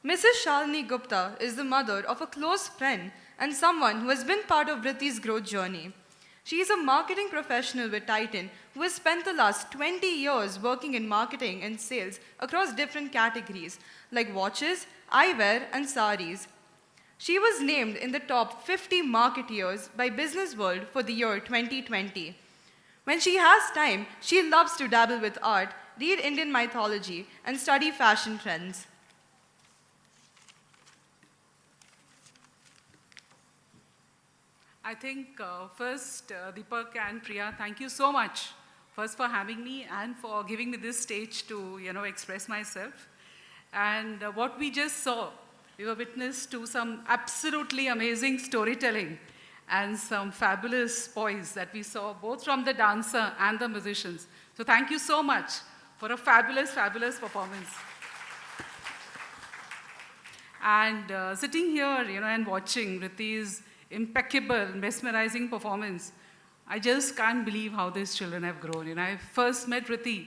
Mrs. Shalini Gupta is the mother of a close friend and someone who has been part of Vriti's growth journey. She is a marketing professional with Titan who has spent the last 20 years working in marketing and sales across different categories like watches, eyewear, and saris. She was named in the top 50 marketeers by Business World for the year 2020. When she has time, she loves to dabble with art, read Indian mythology, and study fashion trends. I think first, Deepak and Priya, thank you so much. First for having me and for giving me this stage to, express myself. And what we just saw, we were witness to some absolutely amazing storytelling and some fabulous poise that we saw both from the dancer and the musicians. So thank you so much for a fabulous, fabulous performance. And sitting here, and watching Vriti's impeccable, mesmerizing performance, I just can't believe how these children have grown. I first met Vriti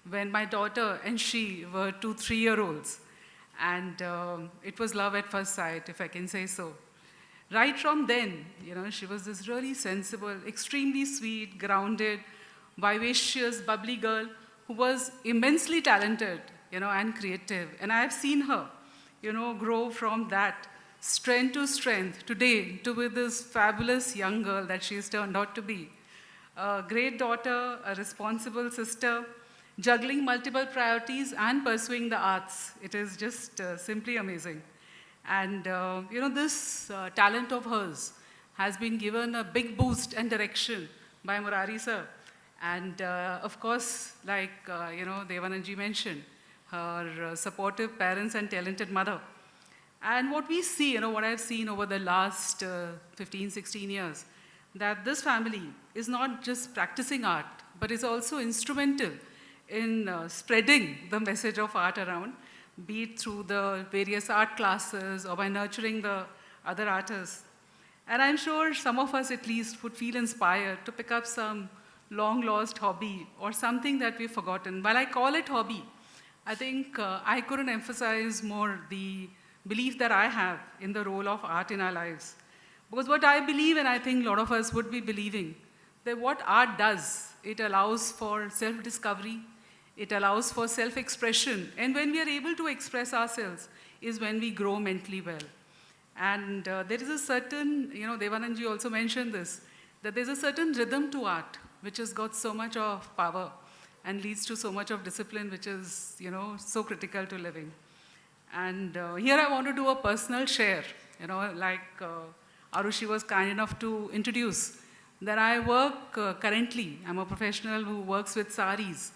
when my daughter and she were 2 3-year-olds. And it was love at first sight, if I can say so. Right from then, she was this really sensible, extremely sweet, grounded, vivacious, bubbly girl who was immensely talented, and creative. And I have seen her, grow from that strength to strength today to be this fabulous young girl that she's turned out to be. A great daughter, a responsible sister, juggling multiple priorities and pursuing the arts. It is just simply amazing. And, this talent of hers has been given a big boost and direction by Murari sir. And, of course, like, Devananji mentioned, her supportive parents and talented mother. And what we see, what I've seen over the last 15, 16 years, that this family is not just practicing art, but is also instrumental in spreading the message of art around, be it through the various art classes or by nurturing the other artists. And I'm sure some of us at least would feel inspired to pick up some long-lost hobby or something that we've forgotten. While I call it hobby, I think I couldn't emphasize more the belief that I have in the role of art in our lives. Because what I believe, and I think a lot of us would be believing, that what art does, it allows for self-discovery, it allows for self-expression, and when we are able to express ourselves is when we grow mentally well. And there is a certain, Devananji also mentioned this, that there's a certain rhythm to art which has got so much of power and leads to so much of discipline, which is, so critical to living. And here I want to do a personal share, like Arushi was kind enough to introduce, that I work currently, I'm a professional who works with saris.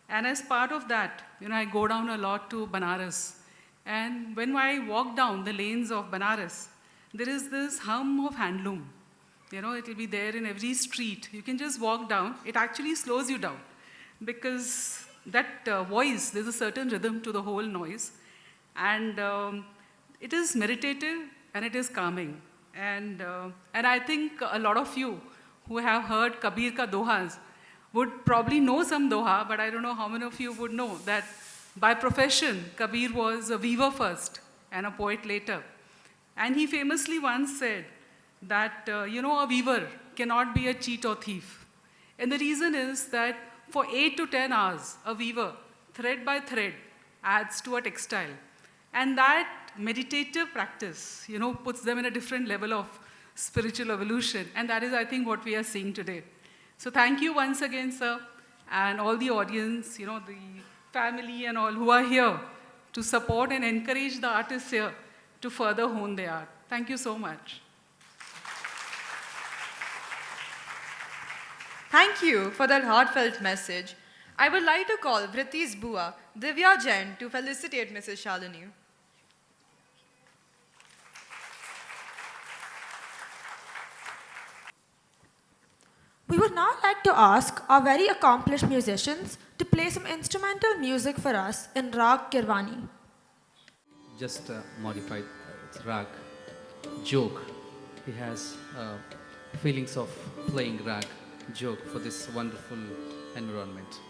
And as part of that, I go down a lot to Banaras. And when I walk down the lanes of Banaras, there is this hum of handloom. It'll be there in every street. You can just walk down. It actually slows you down because that voice, there's a certain rhythm to the whole noise. And it is meditative and it is calming. And I think a lot of you who have heard Kabir ka dohas would probably know some doha, but I don't know how many of you would know that by profession, Kabir was a weaver first and a poet later. And he famously once said that, a weaver cannot be a cheat or thief. And the reason is that for 8 to 10 hours, a weaver, thread by thread, adds to a textile. And that meditative practice, puts them in a different level of spiritual evolution. And that is, I think, what we are seeing today. So thank you once again, sir, and all the audience, the family and all who are here to support and encourage the artists here to further hone their art. Thank you so much. Thank you for that heartfelt message. I would like to call Vriti's Bua, Divya Jain, to felicitate Mrs. Shalini. We would now like to ask our very accomplished musicians to play some instrumental music for us in Rag Kirwani. Just modified it's rag joke. He has feelings of playing rag joke for this wonderful environment.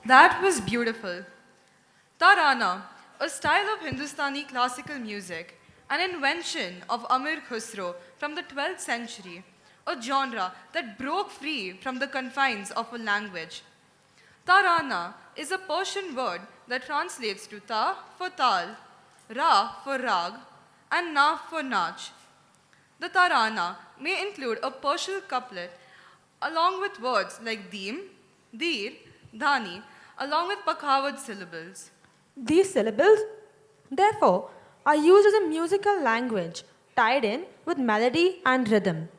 That was beautiful. Tarana, a style of Hindustani classical music, an invention of Amir Khusro from the 12th century, a genre that broke free from the confines of a language. Tarana is a Persian word that translates to ta for tal, ra for rag, and na for nach. The tarana may include a partial couplet along with words like deem, dir, dhani, along with pakhawat syllables. These syllables, therefore, are used as a musical language tied in with melody and rhythm,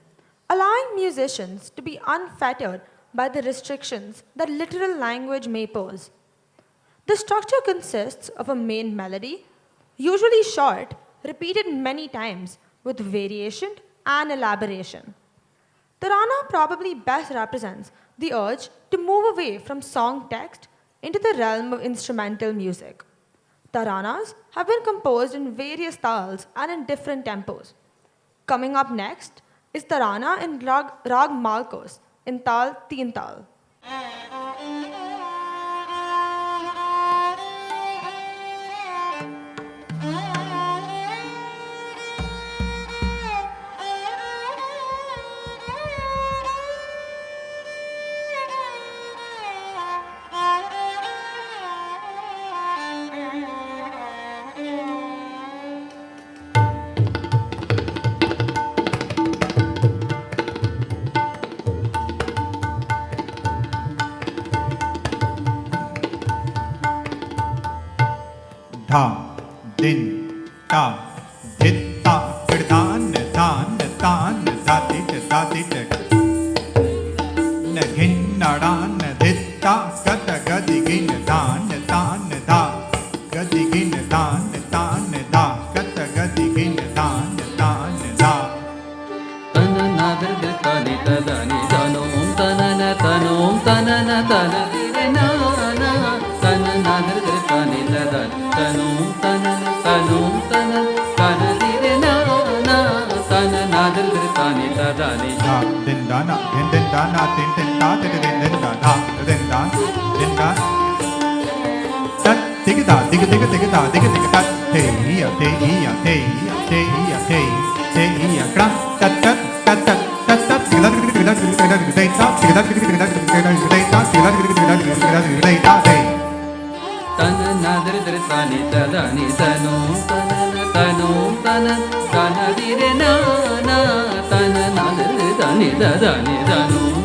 allowing musicians to be unfettered by the restrictions that literal language may pose. The structure consists of a main melody, usually short, repeated many times with variation and elaboration. Tarana probably best represents the urge to move away from song text into the realm of instrumental music. Taranas have been composed in various tals and in different tempos. Coming up next is Tarana in Rag Malkos in Tal Teen Tal. Dha, din, ta, dhit, ta, kirdan, dan, tan, dhatit, dhatit, naghin, nadan, dhit, ta, kat, gadigin, dan, tan, da, gadigin, dan, tan, da, kat, gadigin, dan, tan, da. Tanana dirga tani tadani tanom tanana tanom tanana tanadire na na tanana dirga tani tadani tanom tanana tanom tanana tanadire na na tanana dirga tani tadani Da, din, da, na, din, da, na, din, da, din, din, da, da, din, da, din, da. Tat, dig, da, dig, dig, dig, da, dig, dig, tat, te, ia, te, ia, te, ia, te, ia, te, ia, kram, tat, tat, tat, tat, tat, tat, dig, da, dig, dig, da, dig, dig, da, dig, dig, tat, dig, da, dig, dig, da, dig, dig, da, dig, dig, tat, dig, da, dig, dig, da, dig, dig, da, dig, dig, tat, dig. tanana dirga tani tadani tanom tanana tanom tanana tanadire na na tanana dirga tani tadani tanom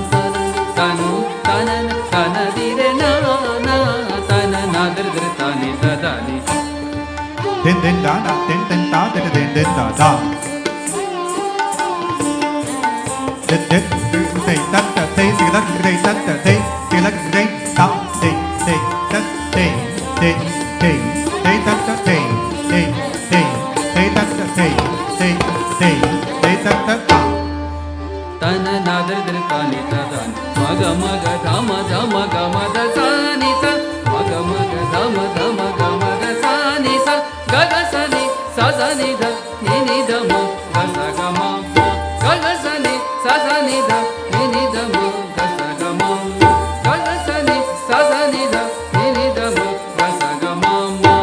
tanom tanana tanadire na na tanana dirga tani tadani Din, din, da, na, din, da, din, din, da, da. Dit, dit, te, tat, tat, te, dig, da, dig, dig, tat, tat, te, dig, da, dig, dig, ta, te, te, tat, te, te, te, te, tat, tat, te, te, te, te, tat, tat, te, te, te, te, tat, tat, ta. tanana dirga tani tadani maga maga dhama dhama gama da sa ni sa maga maga dhama dhama gama da sa ni sa ga ga sa ni sa sa ni dha ni ni dha ma ga sa ga ma ga ga sa ni sa sa ni dha ni ni dha ma ga sa ga ma ga ga sa ni sa sa ni dha ni ni dha ma ga sa ga ma ma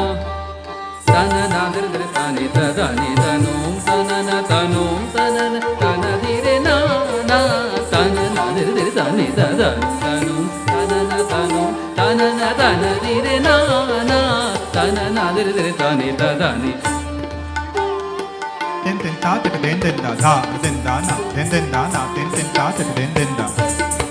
tanana dirga tani tadani tanom tanana tanom tanana tanadire na na tanana dirga tani tadani tanom tanana tanom tanana tanadire na na tanana dirga tani tadani Din, din, ta, din, din, da, da, din, da, na, din, da, na, din, ta, din, da.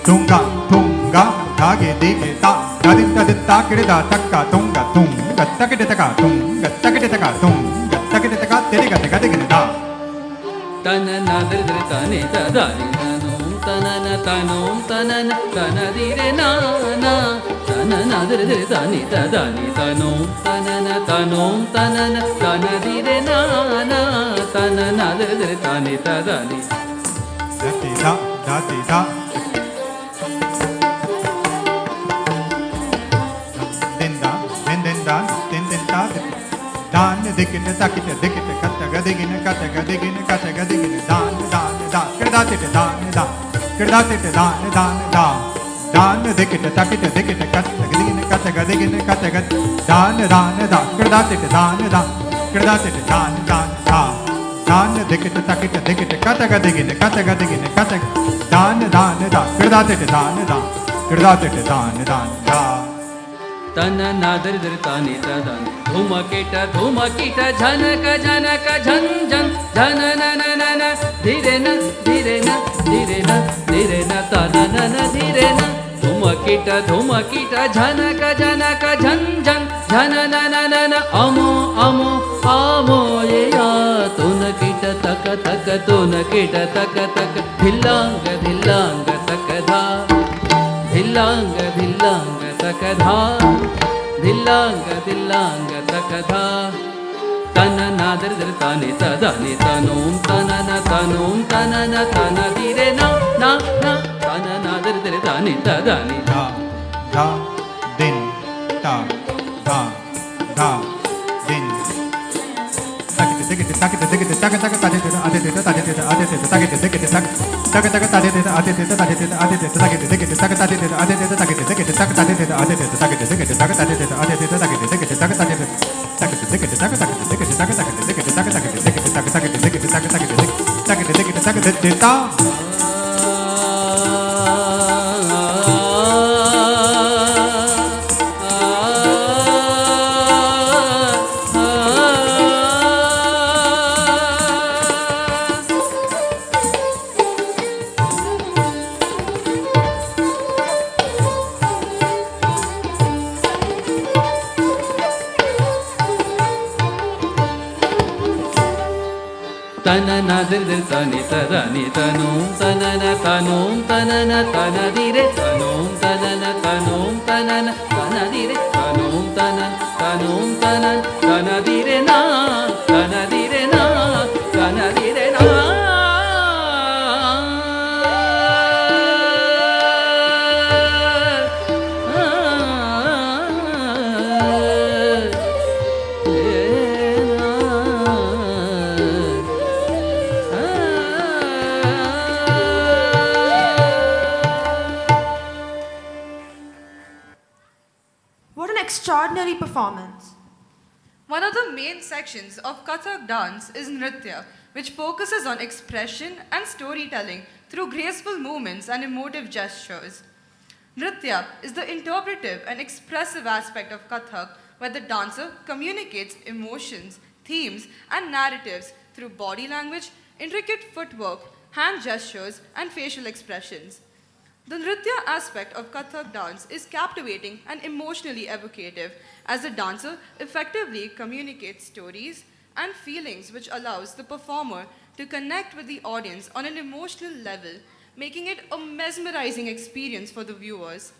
Tunga, tunga, da, ge, di, ge, ta, da, din, da, din, ta, kiri, da, taka, tunga, tunga, taka, di, taka, tunga, taka, di, taka, tunga, taka, di, taka, tiri, ga, taka, di, da. tanana dirga tani tadani tanom tanana tanom tanana tanadire na na tanana dirga tani tadani tanom tanana tanom tanana tanadire na na tanana dirga tani tadani Da, di, da, da, di, da. Din, da, din, da, din, ta, din. Dan, digin, takit, digin, kataga, digin, kataga, digin, kataga, digin, dan, dan, da, kirda, tit, dan, kirda, tit, dan, da. Dan, digin, takit, digin, kataga, digin, kataga, Kataka digin Kataka Dan Dan Da Kirdatit Dan Da Kirdatit Dan Dan Da Dan dikit takit dikit Kataka digin Kataka digin Kataka Dan Dan Da Kirdatit Dan Da Kirdatit Dan Dan Da तन नादर दर तानी तदन धूमकेट धूमकेट झनक झनक झन झन झन न न न न धीरे न धीरे न धीरे न धीरे न तन न न धीरे न धूमकेट धूमकेट झनक झनक झन झन झन न न न न अमो अमो अमो ये या तुन कीट तक तक तुन कीट तक तक धिल्लांग धिल्लांग तक धा धिल्लांग धिल्लांग तकधा धिल्लांग धिल्लांग तकधा तन नादर दर तानि तदानि तनों तनन तनों तनन तन धीरे ना ना ना तन नादर दर तानि तदानि Da Da Din Da Da Da Din Takit takit takit takit takit takit takit takit takit takit takit तन नादर दर तानि तदानि तनों तनन तनों तनन तन धीरे तनों तनन तनों तनन तन धीरे तनों तनन तनों तनन तन धीरे ना तन धीरे ना तन धीरे ना What an extraordinary performance. One of the main sections of Kathak dance is Nritya, which focuses on expression and storytelling through graceful movements and emotive gestures. Nritya is the interpretive and expressive aspect of Kathak, where the dancer communicates emotions, themes, and narratives through body language, intricate footwork, hand gestures, and facial expressions. The Nritya aspect of Kathak dance is captivating and emotionally evocative, as the dancer effectively communicates stories and feelings, which allows the performer to connect with the audience on an emotional level, making it a mesmerizing experience for the viewers.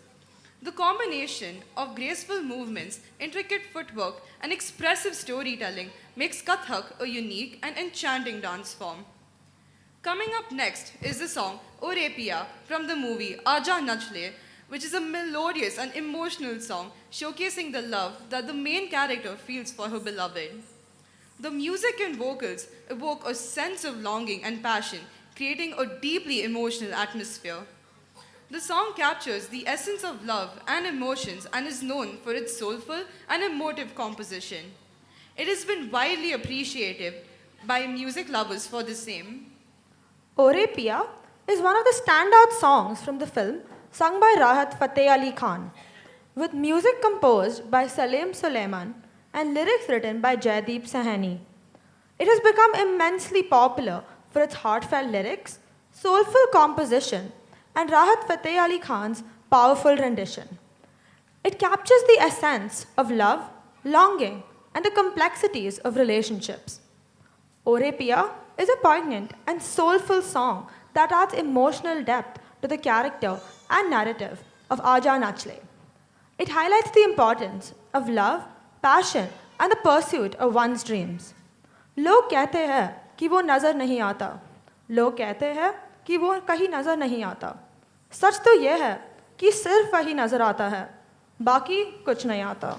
The combination of graceful movements, intricate footwork, and expressive storytelling makes Kathak a unique and enchanting dance form. Coming up next is the song Ore Piya from the movie Aaja Nach Le, which is a melodious and emotional song showcasing the love that the main character feels for her beloved. The music and vocals evoke a sense of longing and passion, creating a deeply emotional atmosphere. The song captures the essence of love and emotions and is known for its soulful and emotive composition. It has been widely appreciated by music lovers for the same. Ore Piya is one of the standout songs from the film sung by Rahat Fateh Ali Khan, with music composed by Salim Suleiman and lyrics written by Jaideep Sahani. It has become immensely popular for its heartfelt lyrics, soulful composition, and Rahat Fateh Ali Khan's powerful rendition. It captures the essence of love, longing, and the complexities of relationships. Ore Piya is a poignant and soulful song that adds emotional depth to the character and narrative of Aaja Nach Le. It highlights the importance of love, passion, and the pursuit of one's dreams. लोग कहते हैं कि वो नज़र नहीं आता, लोग कहते हैं कि वो कहीं नज़र नहीं आता। सच तो ये है कि सिर्फ वही नज़र आता है, बाकी कुछ नहीं आता।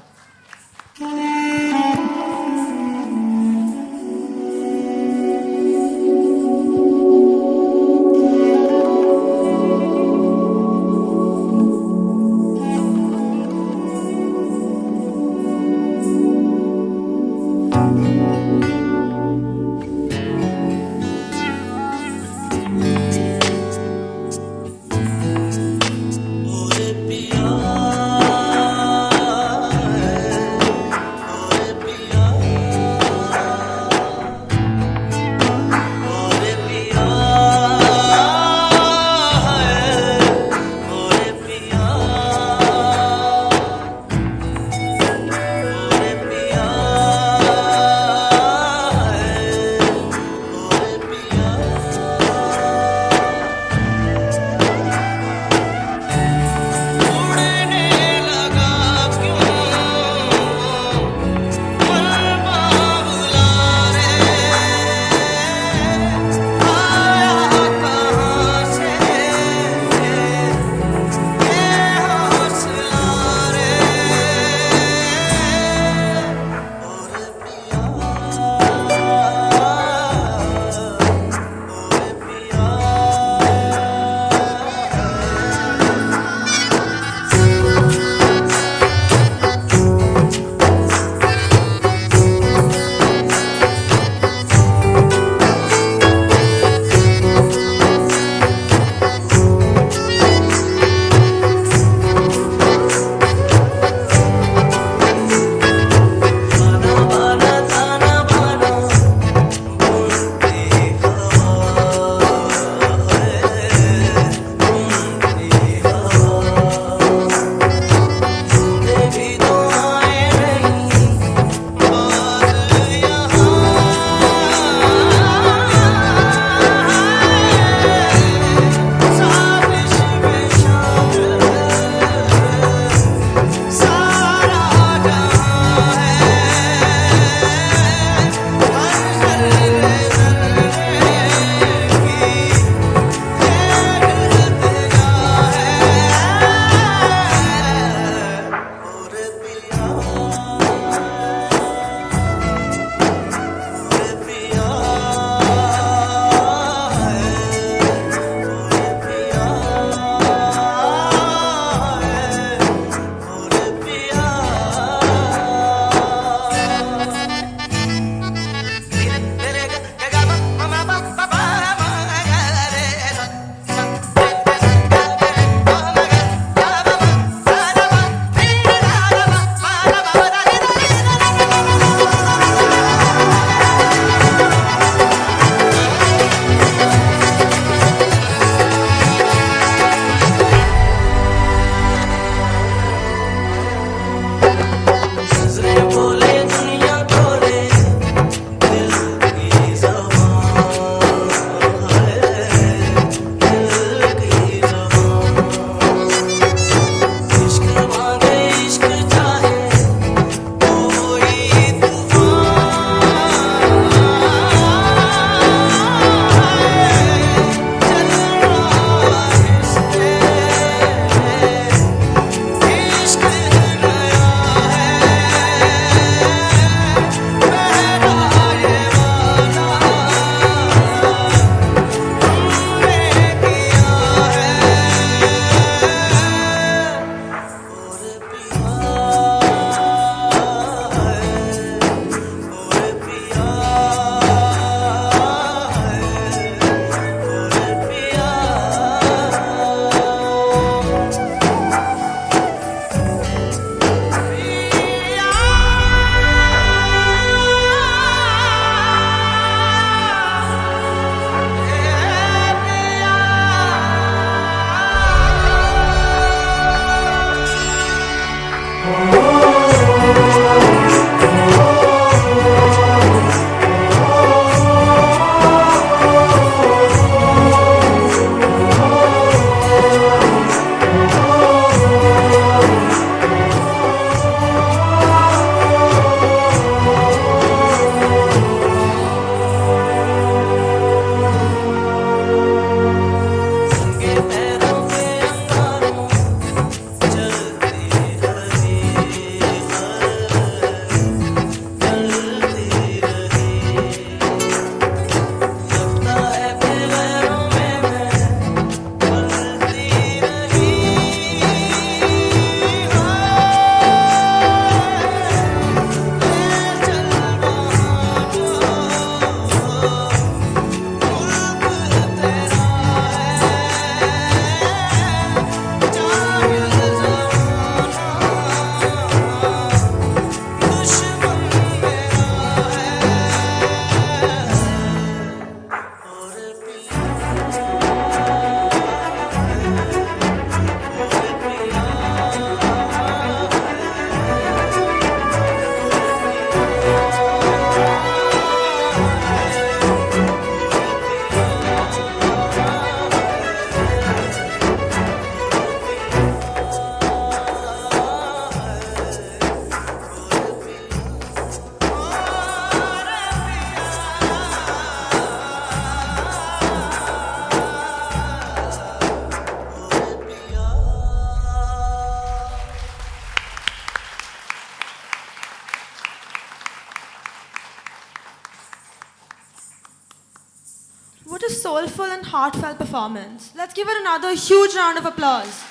soulful and heartfelt performance. Let's give her another huge round of applause.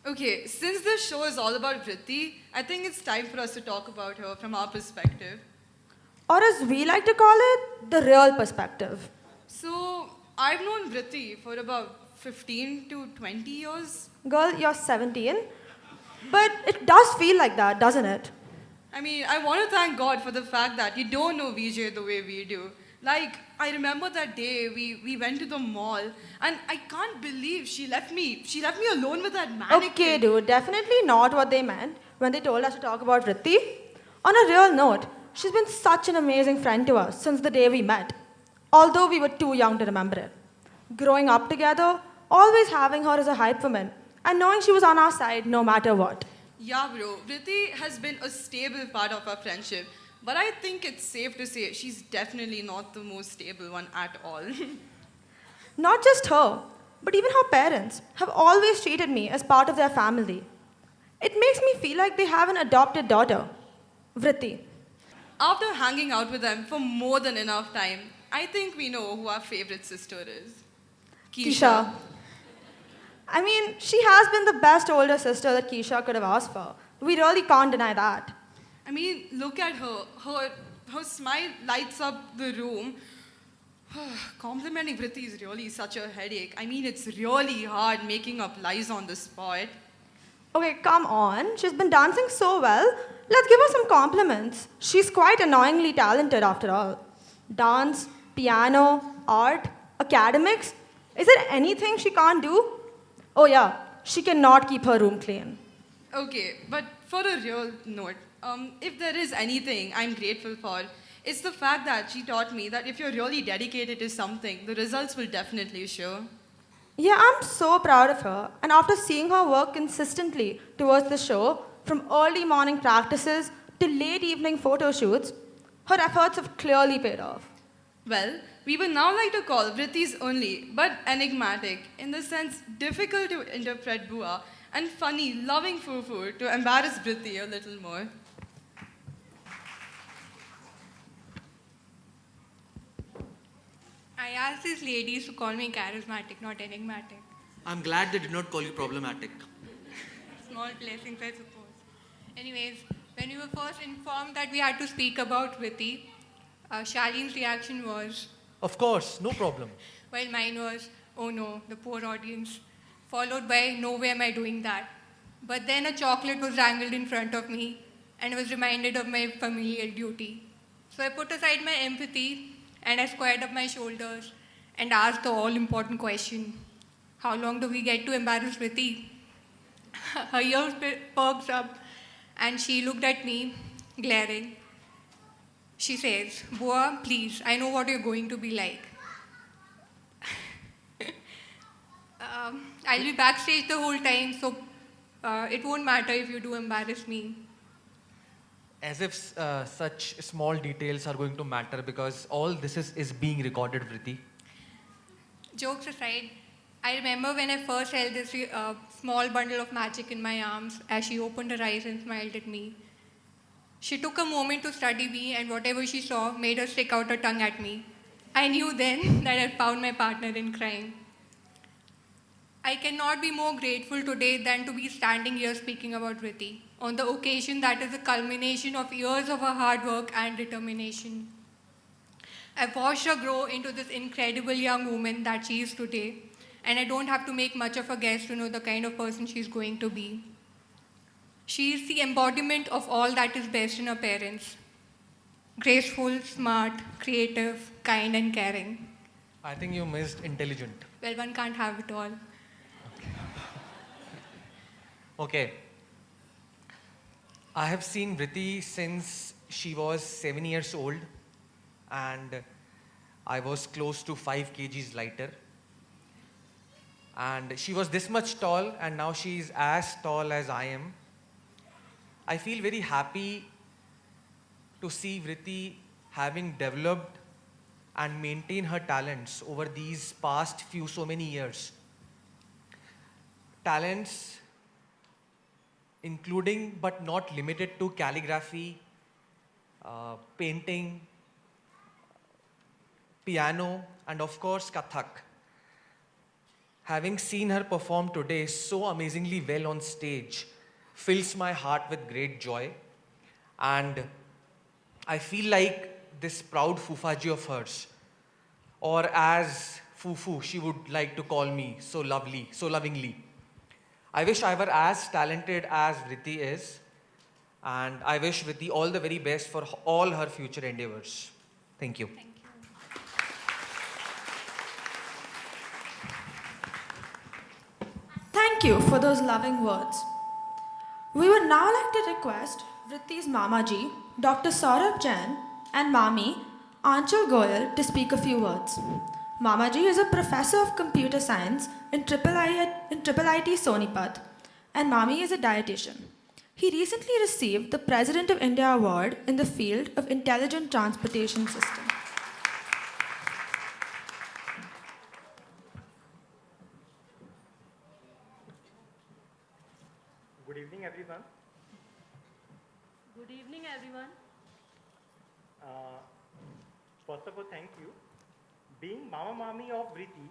Okay, since this show is all about Vriti, I think it's time for us to talk about her from our perspective. Or as we like to call it, the real perspective. So, I've known Vriti for about 15 to 20 years. Girl, you're 17, but it does feel like that, doesn't it? I mean, I want to thank God for the fact that you don't know VJ the way we do. Like, I remember that day we went to the mall, and I can't believe she left me. She left me alone with that mannequin. Okay, dude, definitely not what they meant when they told us to talk about Vriti. On a real note, she's been such an amazing friend to us since the day we met, although we were too young to remember it. Growing up together, always having her as a hype woman, and knowing she was on our side no matter what. Yeah, bro. Vriti has been a stable part of our friendship, but I think it's safe to say she's definitely not the most stable one at all. Not just her, but even her parents have always treated me as part of their family. It makes me feel like they have an adopted daughter, Vriti. After hanging out with them for more than enough time, I think we know who our favorite sister is. Keisha. I mean, she has been the best older sister that Keisha could have asked for. We really can't deny that. I mean, look at her. Her smile lights up the room. Complimenting Vriti is really such a headache. I mean, it's really hard making up lies on the spot. Okay, come on. She's been dancing so well. Let's give her some compliments. She's quite annoyingly talented after all. Dance, piano, art, academics. Is there anything she can't do? Oh yeah, she cannot keep her room clean. Okay, but for a real note, if there is anything I'm grateful for, it's the fact that she taught me that if you're really dedicated to something, the results will definitely show. Yeah, I'm so proud of her. And after seeing her work consistently towards the show, from early morning practices to late evening photo shoots, her efforts have clearly paid off. Well, we would now like to call Vriti's only, but enigmatic, in the sense difficult to interpret Bua, and funny, loving Fufu to embarrass Vriti a little more. I asked these ladies to call me charismatic, not enigmatic. I'm glad they did not call you problematic. Small blessings, I suppose. Anyways, when we were first informed that we had to speak about Vriti, Shaline's reaction was, Of course, no problem. while mine was, oh no, the poor audience, followed by, no way am I doing that. But then a chocolate was dangled in front of me, and I was reminded of my familial duty. So I put aside my empathy, and I squared up my shoulders, and asked the all-important question, how long do we get to embarrass Vriti? Her ears perked up, and she looked at me, glaring. She says, Bua, please, I know what you're going to be like. I'll be backstage the whole time, so it won't matter if you do embarrass me. As if such small details are going to matter because all this is being recorded, Vriti. Jokes aside, I remember when I first held this small bundle of magic in my arms as she opened her eyes and smiled at me. She took a moment to study me, and whatever she saw made her stick out her tongue at me. I knew then that I'd found my partner in crime. I cannot be more grateful today than to be standing here speaking about Vriti, on the occasion that is a culmination of years of her hard work and determination. I've watched her grow into this incredible young woman that she is today, and I don't have to make much of a guess to know the kind of person she's going to be. She is the embodiment of all that is best in her parents. Graceful, smart, creative, kind, and caring. I think you missed intelligent. Well, one can't have it all. Okay. I have seen Vriti since she was 7 years old, and I was close to 5 kgs lighter. And she was this much tall, and now she is as tall as I am. I feel very happy to see Vriti having developed and maintained her talents over these past so many years. Talents including but not limited to calligraphy, painting, piano, and of course Kathak. Having seen her perform today so amazingly well on stage fills my heart with great joy, and I feel like this proud Fufaji of hers, or as Fufu she would like to call me so lovingly. I wish I were as talented as Vriti is, and I wish Vriti all the very best for all her future endeavors. Thank you. Thank you for those loving words. We would now like to request Vriti's Mamaji, Dr. Saurabh Jain, and Mami, Anchal Goyal, to speak a few words. Mamaji is a professor of computer science in IIT Sonipat, and Mami is a dietitian. He recently received the President of India Award in the field of intelligent transportation system. Good evening, everyone. Good evening, everyone. First of all, thank you. Being Mama Mami of Vriti,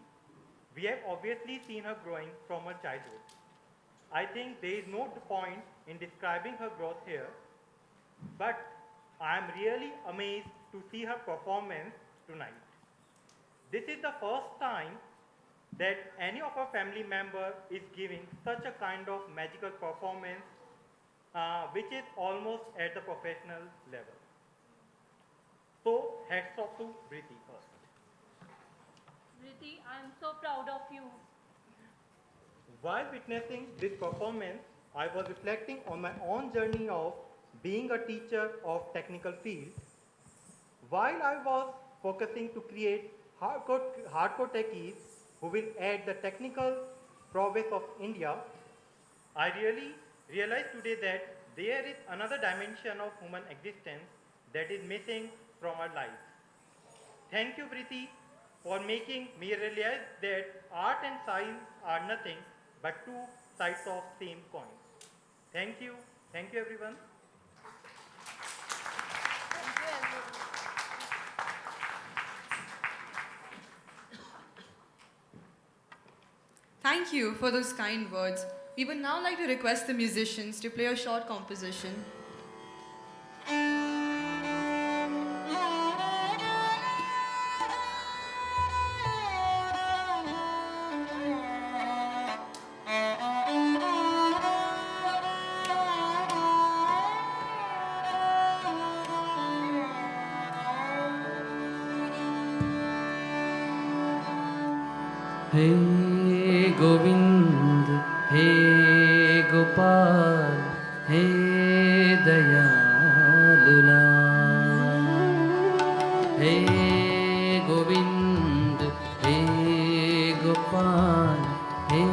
we have obviously seen her growing from her childhood. I think there is no point in describing her growth here, but I am really amazed to see her performance tonight. This is the first time that any of our family member is giving such a kind of magical performance, which is almost at the professional level. So hats off to Vriti first. Vriti, I am so proud of you. While witnessing this performance, I was reflecting on my own journey of being a teacher of technical field. While I was focusing to create hardcore techies who will add the technical prowess of India, I really realized today that there is another dimension of human existence that is missing from our lives. Thank you, Vriti, for making me realize that art and science are nothing but two sides of same coin. Thank you everyone. Thank you for those kind words. We would now like to request the musicians to play a short composition. हे गोविंद हे गोपाल हे दयालुला हे गोविंद हे गोपाल हे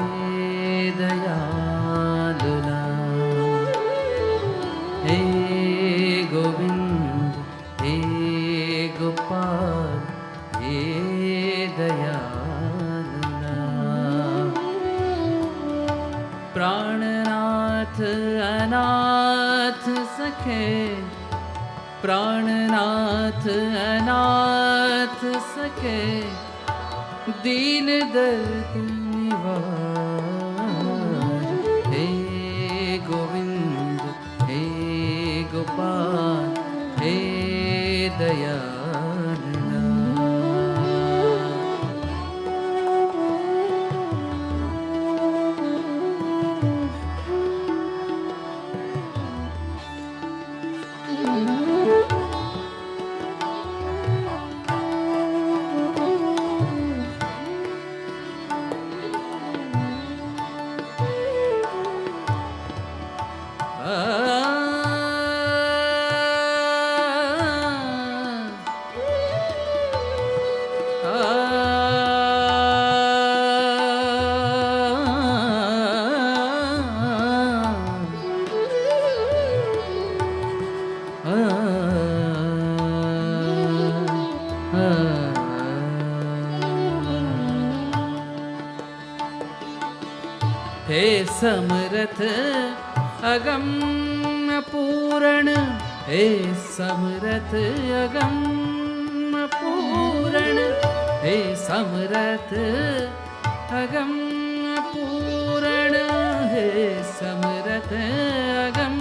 दयालुला हे गोविंद हे गोपाल हे दयालुला प्राणनाथ अनाथ सखे प्राणनाथ अनाथ सखे दीन दर्द निवार हे गोविंद हे गोपाल हे दयालुला हे समरथ अगम पूर्ण हे समरथ अगम पूर्ण हे समरथ अगम पूरण, हे समरथ अगम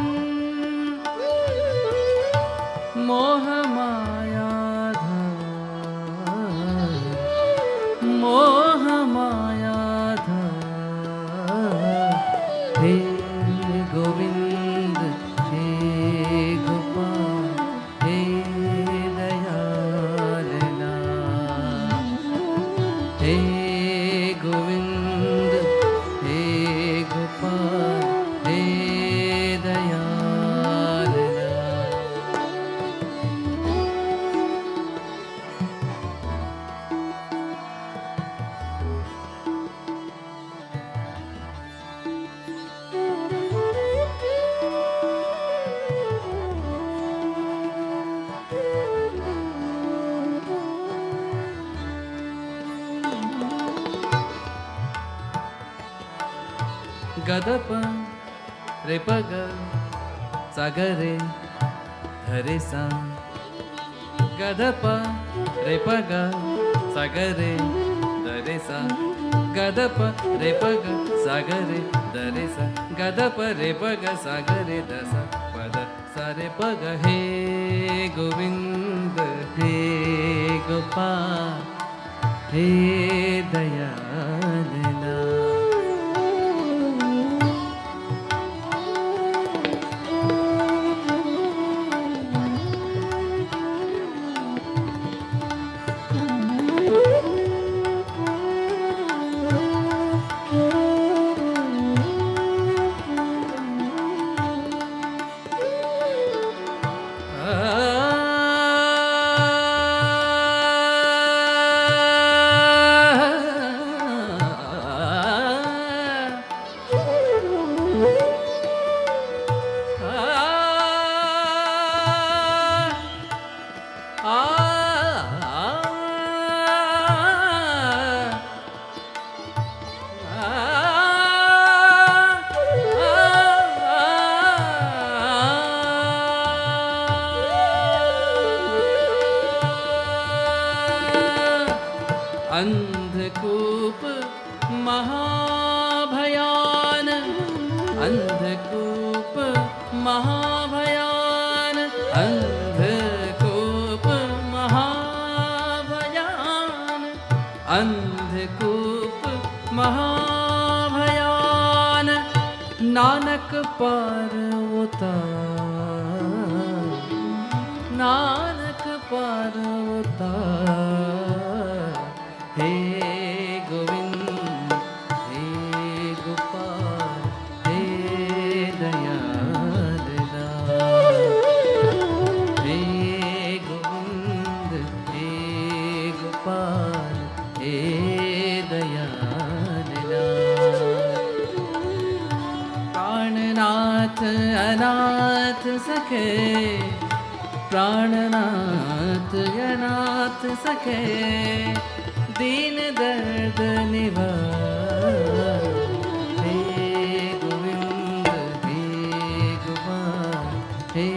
मोह माया मोह माया हे गोविंद हे गोपाल हे दयाल हे गोविंद हे गोपाल हे दयाल गदप रेपग सागरे धरे सा गदप रेपग सागरे धरे सा गदप रेपग सागरे धरे सा गदप रेपग सागरे दसा पद सारे पग हे गोविंद हे गोपाल हे दयाल अंधकूप महाभयान अंधकूप महाभयान अंधकूप महाभयान अंधकूप महाभयान नानक पार्वतार नानक पार्वतार हे गोविंद हे गोपाल हे दयाल हे गोविंद हे गोपाल हे दयाल प्राणनाथ अनाथ सखे प्राणनाथ अनाथ सखे दीन दर्द निवार हे गोविंद हे गोपाल हे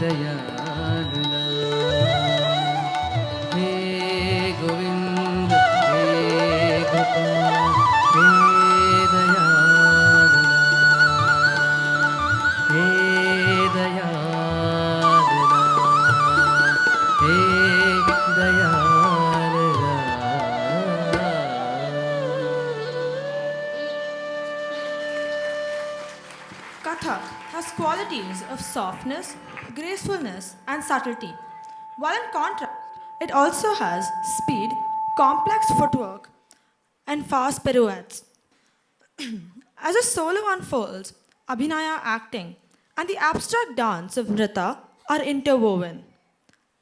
दयाल हे गोविंद हे गोपाल हे दयाल हे दयाल हे Dayal Kathak has qualities of softness, gracefulness, and subtlety. While in contrast, it also has speed, complex footwork, and fast pirouettes. As a solo unfolds, Abhinaya acting and the abstract dance of Nrita are interwoven.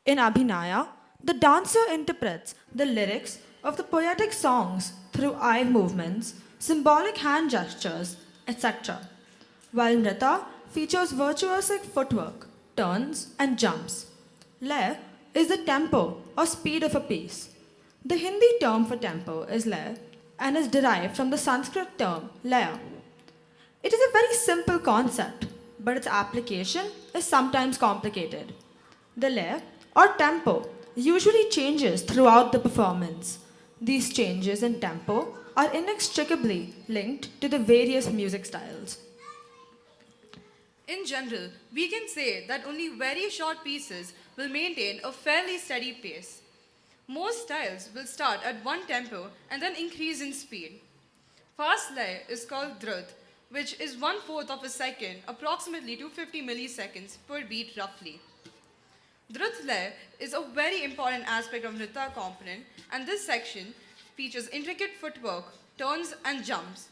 In Abhinaya, the dancer interprets the lyrics of the poetic songs through eye movements, symbolic hand gestures, etc., while Nrita features virtuosic footwork, turns, and jumps. Lay is the tempo or speed of a piece. The Hindi term for tempo is lay and is derived from the Sanskrit term laya. It is a very simple concept, but its application is sometimes complicated. The lay or tempo usually changes throughout the performance. These changes in tempo are inextricably linked to the various music styles. In general, we can say that only very short pieces will maintain a fairly steady pace. Most styles will start at one tempo and then increase in speed. Fast lay is called drut, which is 1/4 of a second, approximately 250 milliseconds per beat roughly. Drut lay is a very important aspect of Nritta component, and this section features intricate footwork, turns and jumps.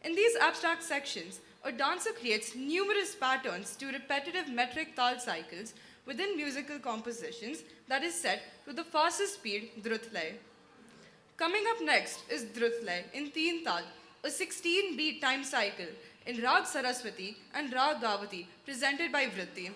In these abstract sections, a dancer creates numerous patterns to repetitive metric tal cycles within musical compositions that is set to the fastest speed drut lay. Coming up next is drut lay in teen tal, a 16-beat time cycle in Rag Saraswati and Rag Gavati presented by Vriti.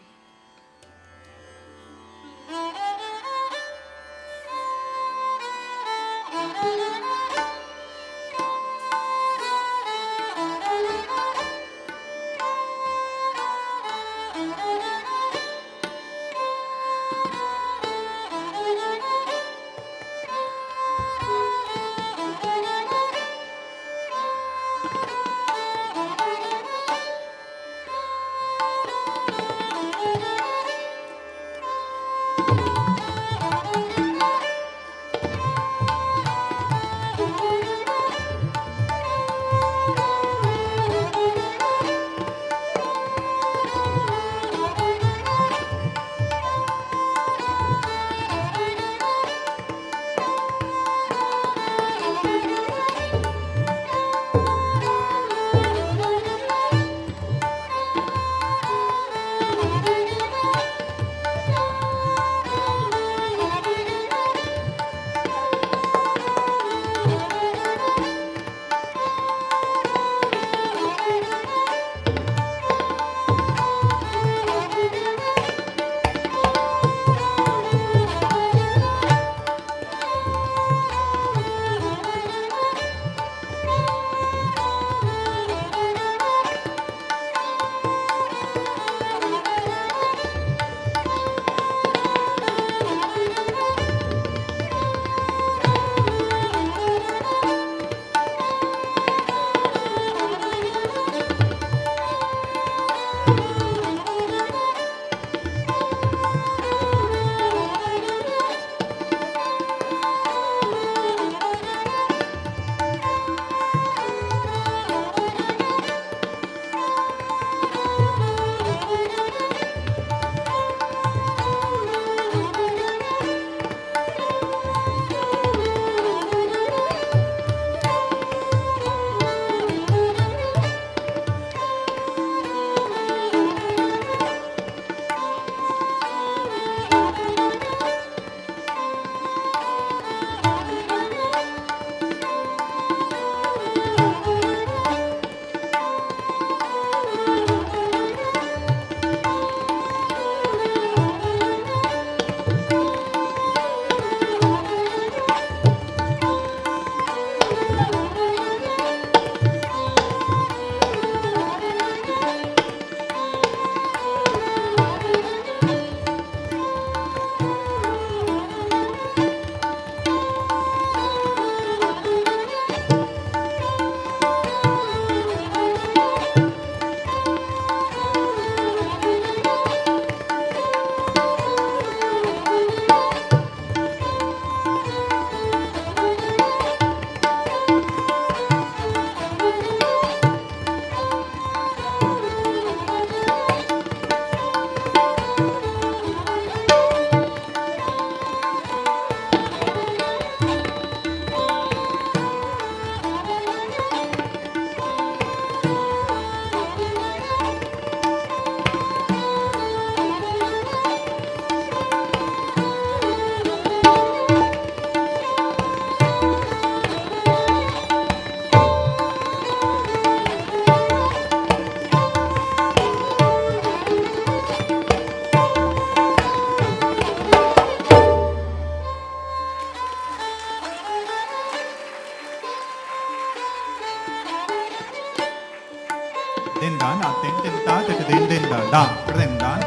Din dan, tin tin ta, tin din din da, da, din dan,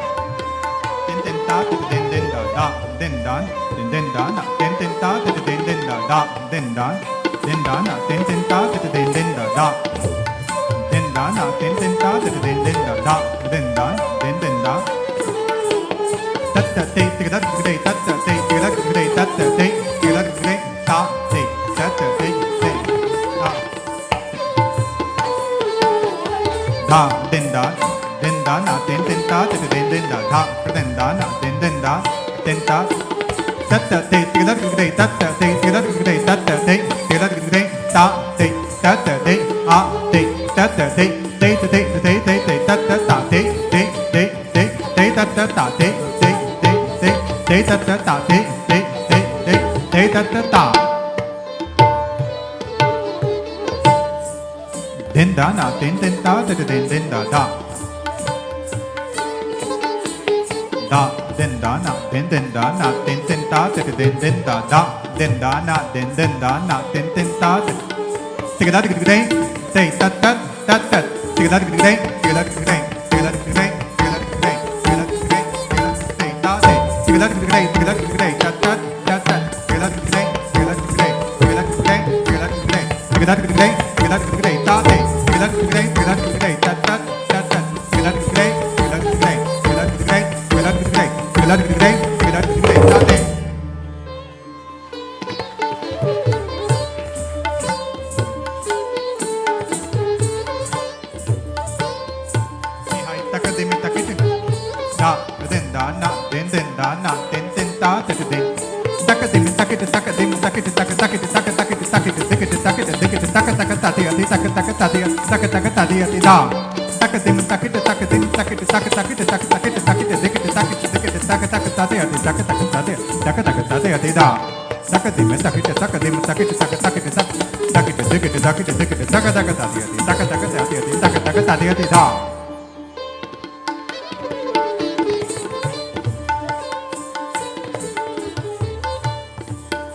tin tin ta den den da da den dan den da na den ta den da da den dan na den ta den da da den da na den ta den da da den dan da tat ta te te da te tat ta te te da te tat ta te te da te ta te tat ta te te da den da na den ta den da da den da na den da tat ta te te da te tat ta te te da te tat ta te te da te ta te tat ta te a te tat ta te te te te te te tat ta ta te te te te te tat ta ta te te te te te tat ta ta te te te te te tat ta ta den da na den ta den da da da den da na den da na den ta den da da den da na den da na den ta te da te te tat tat tat tat te da te te da te te da te te te da te te ta te te da te tat tat tat tat te da te te da te te da te te da te ta te te da te tat tat tat tat te da te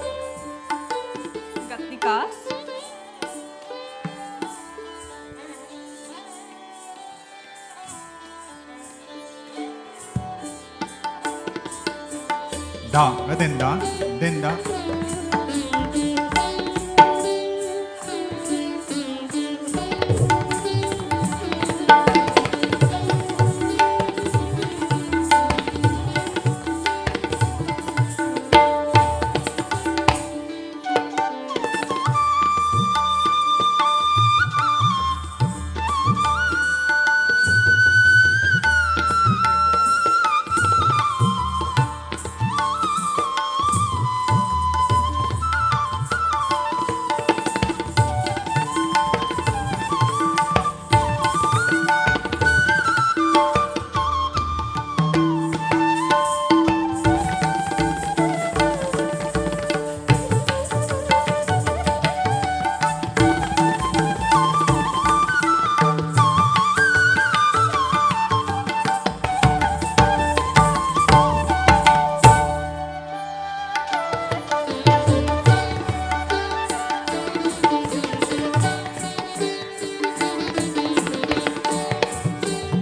Gatnikas. da den da den da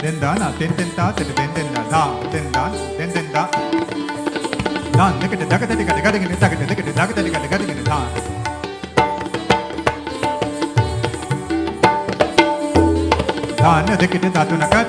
den da na den ta den da da den da da nik de da ga de ga de ga de ga de nik de da ga de ga de ga de da da ne de ke da tu na kat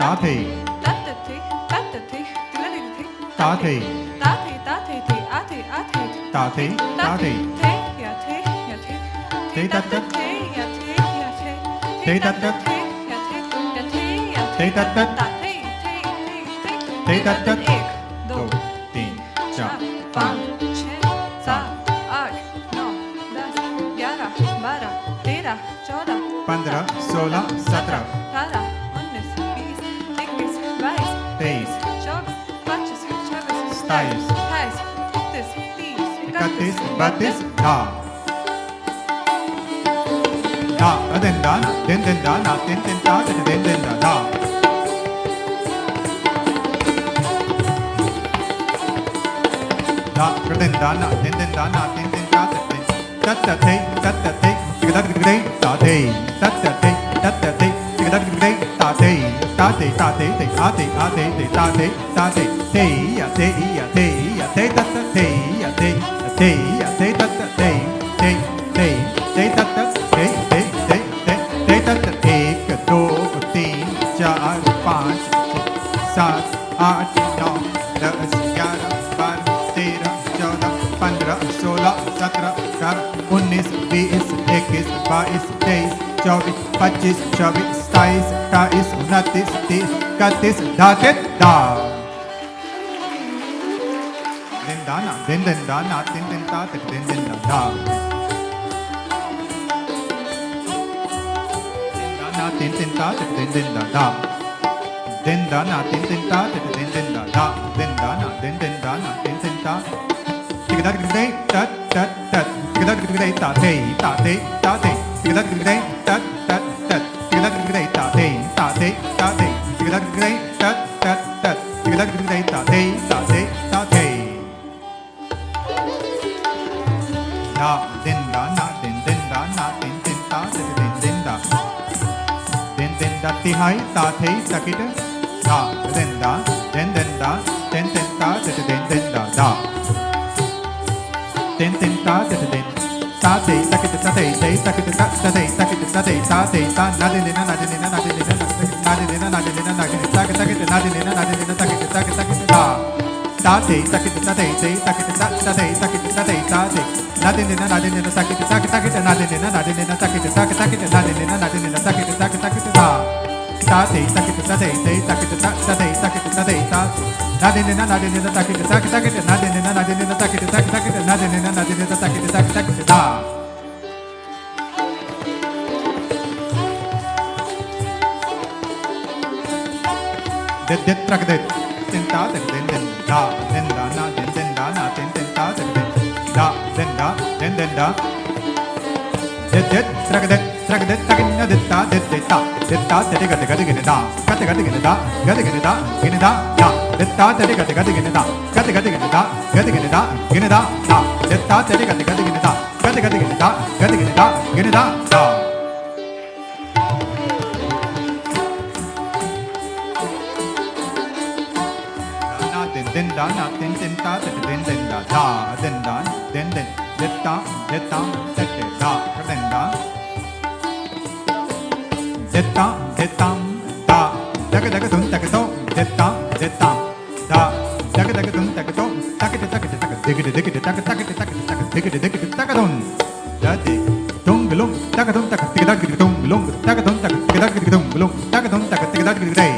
ta thi, ta ta thi, ta ta thi, tila thi thi, ta thi, ta thi, ta thi thi, a thi, a thi, ta thi, ta thi, the, ya the, ya the, thi ta ta, the, ya the, ya the, thi ta ta, the, ya the, ya the, ya thi ta ta, ta the, thi ta ta, एक, दो, 2, 3, 4, 5, 5, 6, 7, 8, 9, 10, 11, 12, 13, 14, 15, 16, 17, 18, 19, 20, 21, 22, 23, 24, 25, 26, 27, 28, 30, 31, 32, da. Da, den da, den da, na, den da, den da, da. Da, den da, na, den da, na, den da, ta ta te, ta ta te, ta ta te, ta te, ta ta te, ta ta te, ta ta te, ta te, ta te, ta te, ta te, ta te, ta te, ta te, te, ya te, ya te, ya te, ta ta te, ya te, te, ya te, ta ta te, te, te, ta ta te, te, ta ta, 1, 2, 3, 4, 5, 6, 7, 8, 9, 10, 11, 12, 13, 14, 15, 16, 17, 18, 19, 20, 21, 22, 23, 24, 25, 26, 27, 28, 29, 30, da, da. Den da, na, den da, na, den da, den da. Na tin tin ta tin da da den da na tin tin ta tin da da den da na tin tin da na tin tin ta tik da tik dai ta ta ta tik da tik dai ta te ta te ta te tik da tik dai ta ta ta tik da tik dai ta te ta te ta te tik da tik dai ta ta ta tik da tik dai ta te ta te ta te da den da na den da na tin tin ta tin da da ti hai ta thấy ta kít da den da den da den ta den da da den ta den ta thấy ta kít ta thấy ta kít ta thấy ta kít ta thấy ta thấy ta na den na na den na na den na na den na na den na na ta kít ta kít na den na den ta kít ta kít da ta thấy ta kít ta thấy ta kít ta thấy ta kít ta thấy ta thấy na den na na den na ta kít ta kít na den na na den na ta kít ta kít na den na na den na ta kít ta kít da ta thấy ta kít ta thấy ta kít ta thấy ta kít ta thấy ta na den na na den na ta kít ta kít na den na na den na ta kít ta kít na den na na den na ta kít da det trak det den ta den da na den da na den ta den da den da det trak det takin na det ta te ga te ga gine da ga te gine da ga te gine da gine da da det ta te ga gine da ga te gine da ga te gine da gine da da det ta te ga gine da ga te gine da ga te gine da gine da da na den da na den ta te den da da den da den det ta te da den da detta detam da daga daga dum daga do detta detam da daga daga dum daga do daga daga daga digga digga daga daga daga digga digga daga dum da dig dum gulum daga dum daga digga daga dum gulum daga dum daga digga daga dum gulum daga dum daga digga daga dai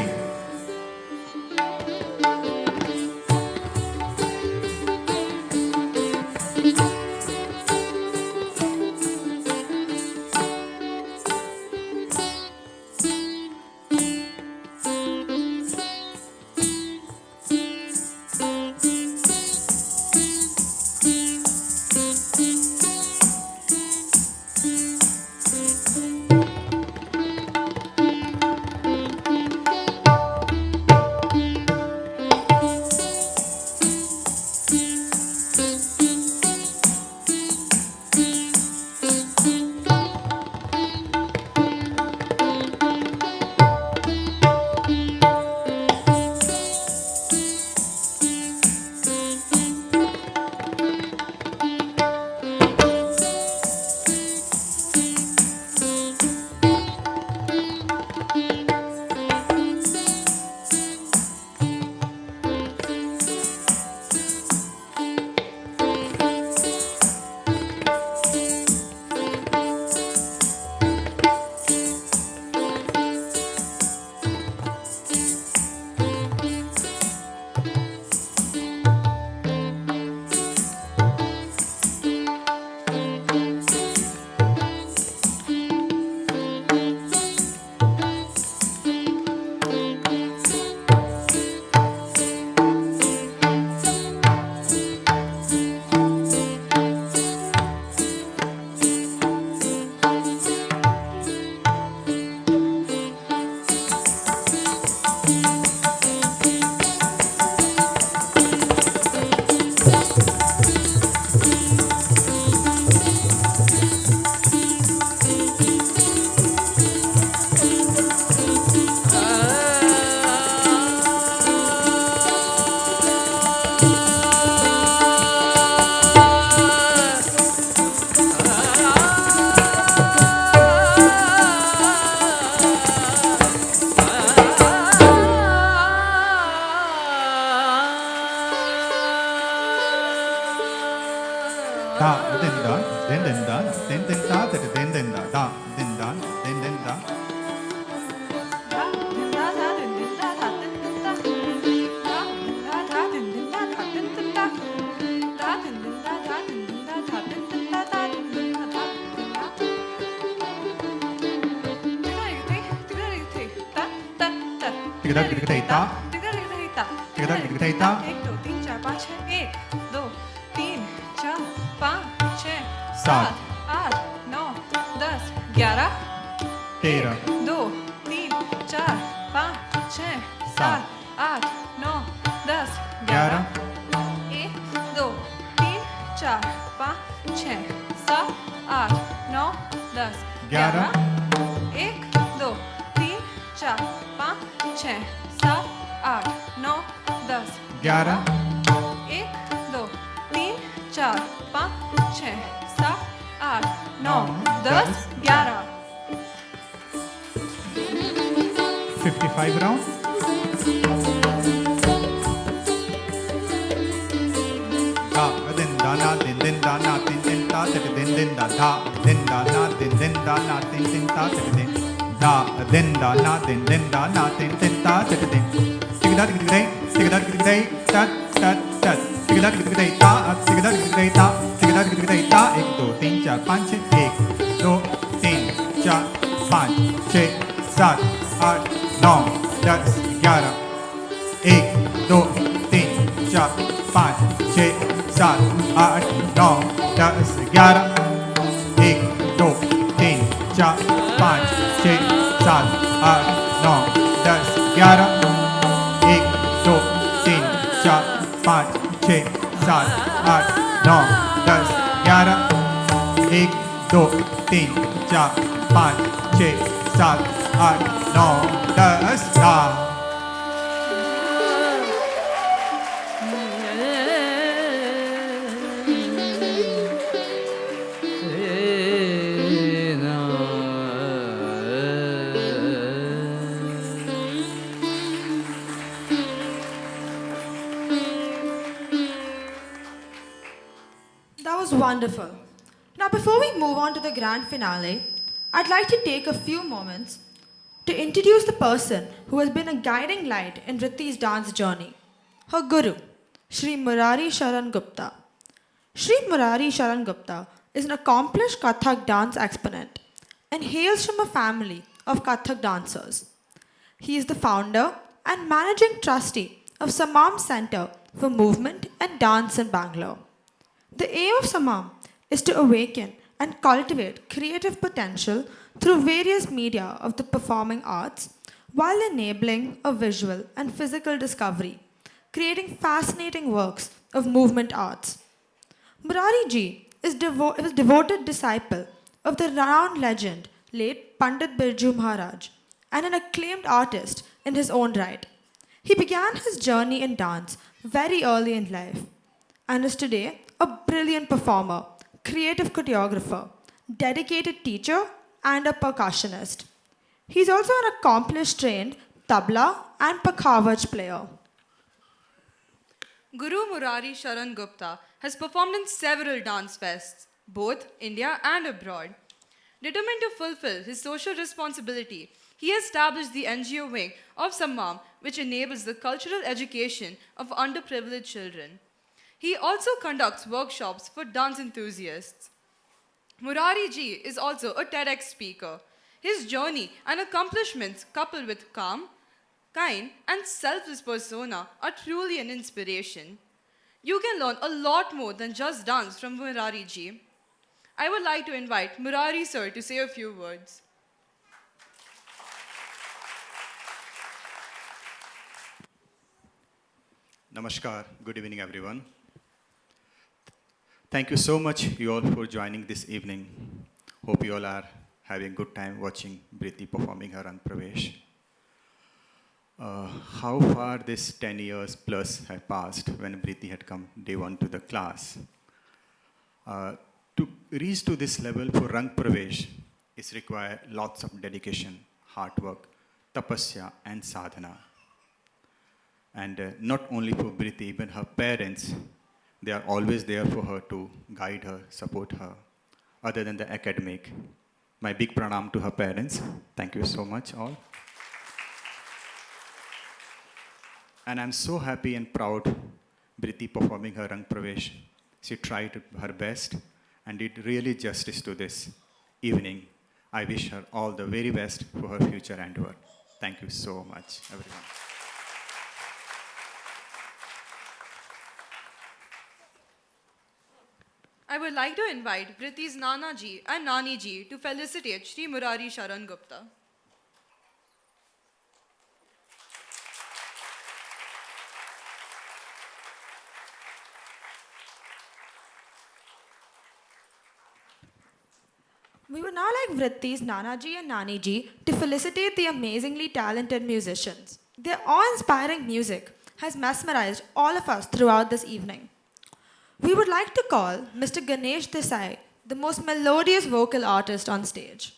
da da din da din din da. Tiga da tiga da ta. Tiga da tiga da ta. 1 2 3 4 5 6 1 2 3 4 5 6 सात, 7 8 9 10 11 13, 2 3 4 5 6 7 8 9 10 11, 1 2 3 4 5 6 7 8 9 10 11, 1 2 3 4 5 6 7 8 9 10 11, 1 2 3 4 5 6 7 8 9 10 11 55 round. Da din da na din din da na din din ta din din da da din da na din din da na din din ta din da din da na din din da na din din ta din tiga da tiga da tiga da tiga da tat tat tat tiga da tiga da ta tiga da tiga da ta tiga da tiga da ta 1 2 3 4 5 6 1 2 3 4 5 6 7 8 9 10 11 1 2 3 4 5 6 7 8 9 10 11 1 2 3 4 5 6 7 8 9 10 11 1 2 3 4 5 6 7 8 9 10 11 1 2 3 4 5 6 7 8 9 10 da. That was wonderful. Now, before we move on to the grand finale, I'd like to take a few moments to introduce the person who has been a guiding light in Vriti's dance journey, her guru, Sri Murari Sharan Gupta. Sri Murari Sharan Gupta is an accomplished Kathak dance exponent and hails from a family of Kathak dancers. He is the founder and managing trustee of Samam Center for Movement and Dance in Bangalore. The aim of Samam is to awaken and cultivate creative potential through various media of the performing arts while enabling a visual and physical discovery, creating fascinating works of movement arts. Murari Ji is a devoted disciple of the renowned legend, late Pandit Birju Maharaj, and an acclaimed artist in his own right. He began his journey in dance very early in life and is today a brilliant performer, creative choreographer, dedicated teacher, and a percussionist. He's also an accomplished trained tabla and pakhavaj player. Guru Murari Sharan Gupta has performed in several dance fests, both India and abroad. Determined to fulfill his social responsibility, he established the NGO wing of Sammam, which enables the cultural education of underprivileged children. He also conducts workshops for dance enthusiasts. Murari Ji is also a TEDx speaker. His journey and accomplishments, coupled with calm, kind, and selfless persona, are truly an inspiration. You can learn a lot more than just dance from Murari Ji. I would like to invite Murari sir to say a few words. Namaskar, good evening everyone. Thank you so much you all for joining this evening. Hope you all are having good time watching Vriti performing her Rangapravesh. How far this 10 years plus have passed when Vriti had come day one to the class. To reach to this level for Rangapravesh is require lots of dedication, hard work, tapasya and sadhana. And not only for Vriti, even her parents, they are always there for her to guide her, support her, other than the academic. My big pranam to her parents. Thank you so much, all. And I'm so happy and proud Vriti performing her Rang Pravesh. She tried her best and did really justice to this evening. I wish her all the very best for her future endeavor. Thank you so much, everyone. I would like to invite Vriti's Nana ji and Nani ji to felicitate Shri Murari Sharan Gupta. We would now like Vriti's Nanaji and Naniji to felicitate the amazingly talented musicians. Their awe-inspiring music has mesmerized all of us throughout this evening. We would like to call Mr. Ganesh Desai, the most melodious vocal artist on stage.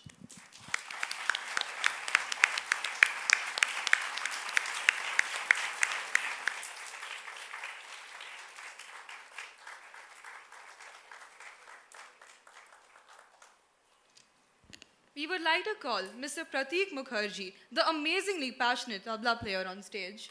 We would like to call Mr. Prateek Mukherjee, the amazingly passionate tabla player on stage.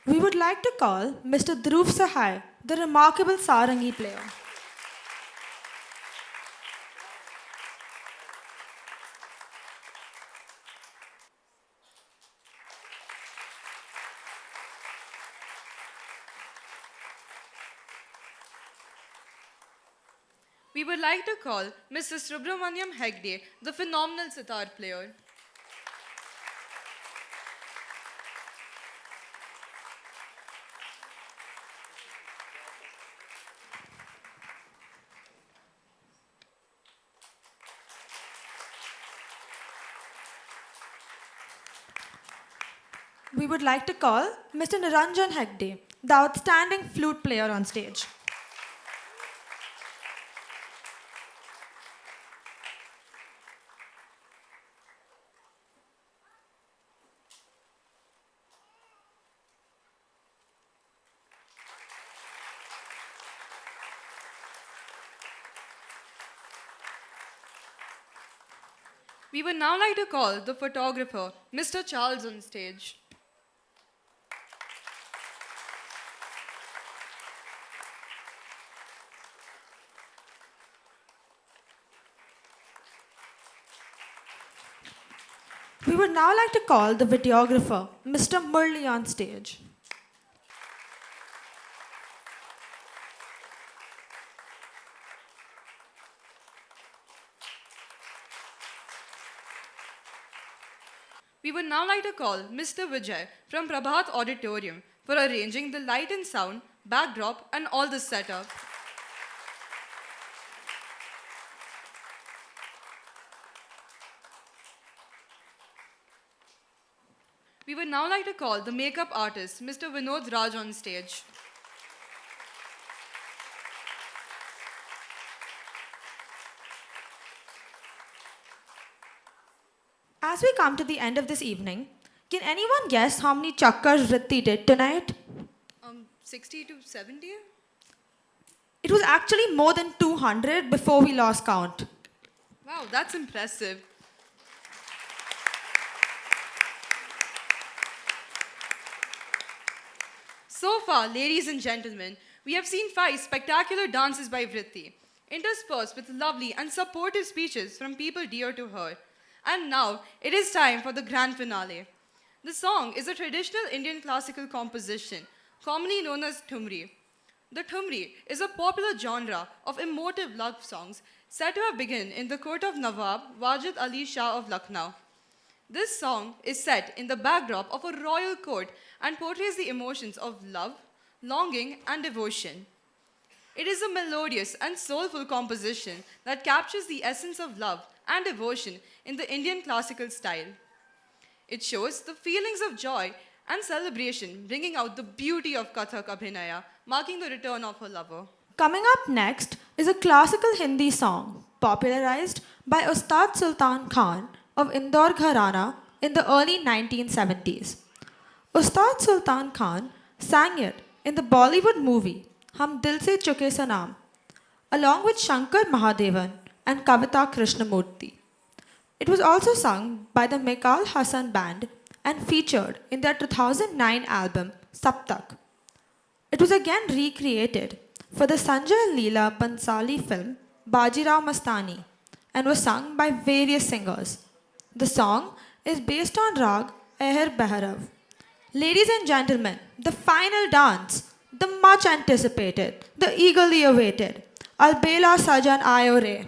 We would like to call Mr. Dhruv Sahai, the remarkable sarangi player. We would like to call Mr. Subramaniam Hegde, the phenomenal sitar player. We would like to call Mr. Niranjan Hegde, the outstanding flute player on stage. We would now like to call the photographer, Mr. Charles, on stage. We would now like to call the videographer, Mr. Murli, on stage. We would now like to call Mr. Vijay from Prabhat Auditorium for arranging the light and sound, backdrop, and all the setup. We would now like to call the makeup artist, Mr. Vinod Raj, on stage. As we come to the end of this evening, can anyone guess how many chakkars Vriti did tonight? 60 to 70? It was actually more than 200 before we lost count. Wow, that's impressive. So far, ladies and gentlemen, we have seen 5 spectacular dances by Vriti, interspersed with lovely and supportive speeches from people dear to her. And now, it is time for the grand finale. The song is a traditional Indian classical composition, commonly known as Thumri. The Thumri is a popular genre of emotive love songs said to have begun in the court of Nawab Wajid Ali Shah of Lucknow. This song is set in the backdrop of a royal court and portrays the emotions of love, longing, and devotion. It is a melodious and soulful composition that captures the essence of love and devotion in the Indian classical style. It shows the feelings of joy and celebration, bringing out the beauty of Kathak Abhinaya, marking the return of her lover. Coming up next is a classical Hindi song popularized by Ustad Sultan Khan of Indore Gharana in the early 1970s. Ustad Sultan Khan sang it in the Bollywood movie Hum Dil Se Chuke Sanam, along with Shankar Mahadevan and Kavita Krishnamurti. It was also sung by the Mekal Hassan Band and featured in their 2009 album Saptak. It was again recreated for the Sanjay Leela Pansali film Bajirao Mastani and was sung by various singers. The song is based on Rag Eher Beharav. Ladies and gentlemen, the final dance, the much anticipated, the eagerly awaited, Albela Sajan Ayo Re.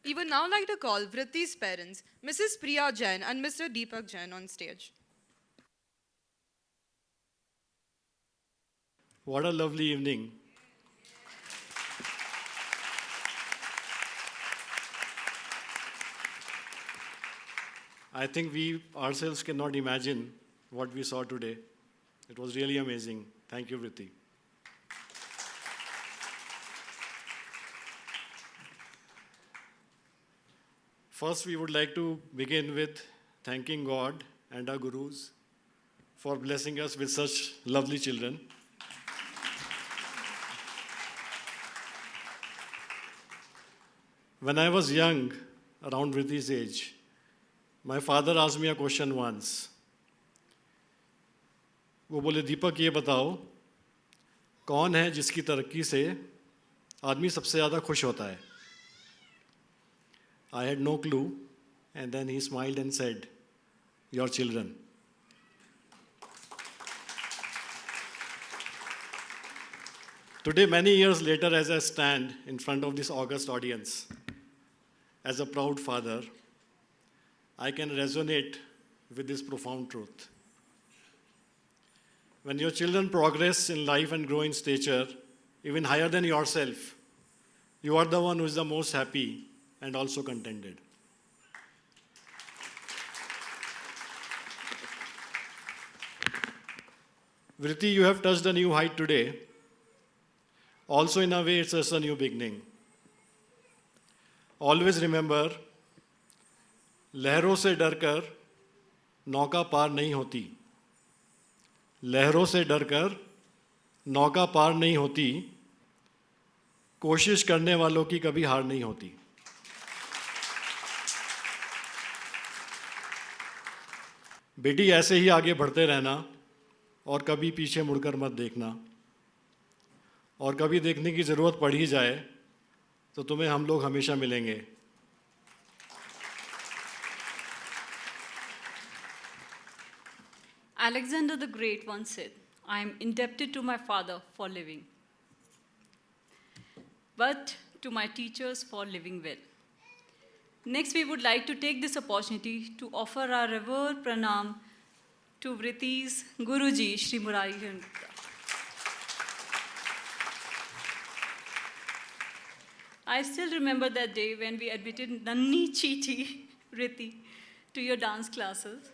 We would now like to call Vriti's parents, Mrs. Priya Jain and Mr. Deepak Jain, on stage. What a lovely evening. I think we ourselves cannot imagine what we saw today. It was really amazing. Thank you, Vriti. First, we would like to begin with thanking God and our gurus for blessing us with such lovely children. When I was young, around Vriti's age, my father asked me a question once. वो बोले, दीपक ये बताओ, कौन है जिसकी तरक्की से आदमी सबसे ज़्यादा खुश होता है? I had no clue, and then he smiled and said, your children. Today, many years later, as I stand in front of this august audience, as a proud father, I can resonate with this profound truth. When your children progress in life and grow in stature, even higher than yourself, you are the one who is the most happy and also contented. Vriti, you have touched a new height today. Also, in a way, it's just a new beginning. Always remember, लहरों से डरकर नौका पार नहीं होती. लहरों से डरकर नौका पार नहीं होती. कोशिश करने वालों की कभी हार नहीं होती. बेटी, ऐसे ही आगे बढ़ते रहना और कभी पीछे मुड़कर मत देखना. और कभी देखने की ज़रूरत पड़ ही जाए तो तुम्हें हम लोग हमेशा मिलेंगे. Alexander the Great once said, I am indebted to my father for living, but to my teachers for living well. Next, we would like to take this opportunity to offer our revered pranam to Vriti's Guruji, Shri Murari Gupta. I still remember that day when we admitted Nanni Cheeti Vriti to your dance classes.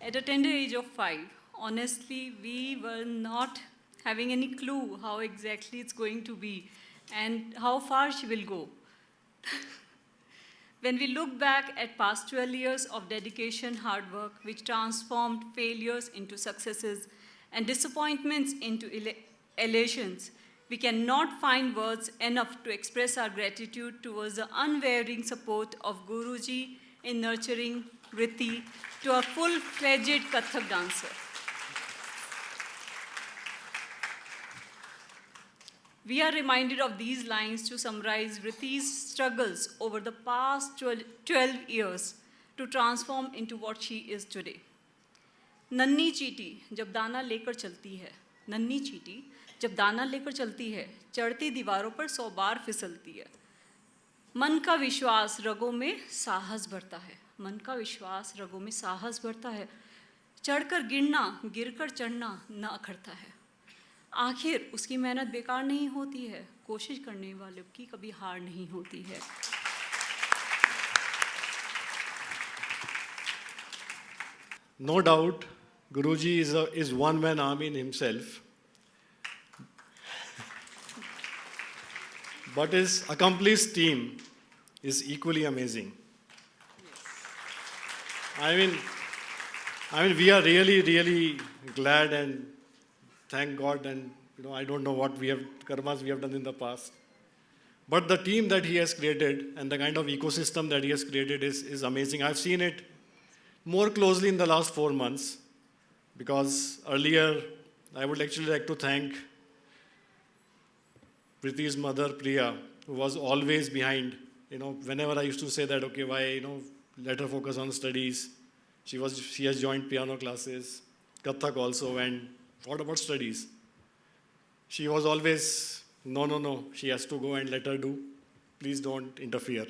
At a tender age of 5, honestly, we were not having any clue how exactly it's going to be and how far she will go. When we look back at past 12 years of dedication, hard work, which transformed failures into successes and disappointments into elations, we cannot find words enough to express our gratitude towards the unwavering support of Guruji in nurturing Vriti to a full-fledged Kathak dancer. We are reminded of these lines to summarize Vriti's struggles over the past 12 years to transform into what she is today. नन्ही चीटी जब दाना लेकर चलती है, नन्ही चीटी जब दाना लेकर चलती है, चढ़ती दीवारों पर 100 बार फिसलती है. मन का विश्वास रगों में साहस भरता है, मन का विश्वास रगों में साहस भरता है. चढ़कर गिरना, गिरकर चढ़ना न अखरता है. आखिर उसकी मेहनत बेकार नहीं होती है, कोशिश करने वालों की कभी हार नहीं होती है. No doubt, Guruji is one-man army in himself. But his accomplished team is equally amazing. I mean, we are really, really glad and thank God, and I don't know what karmas we have done in the past. But the team that he has created and the kind of ecosystem that he has created is amazing. I've seen it more closely in the last 4 months, because earlier I would actually like to thank Vriti's mother, Priya, who was always behind. Whenever I used to say that, okay, why, let her focus on studies. She has joined piano classes, Kathak also, and what about studies? She was always, no, she has to go and let her do. Please don't interfere.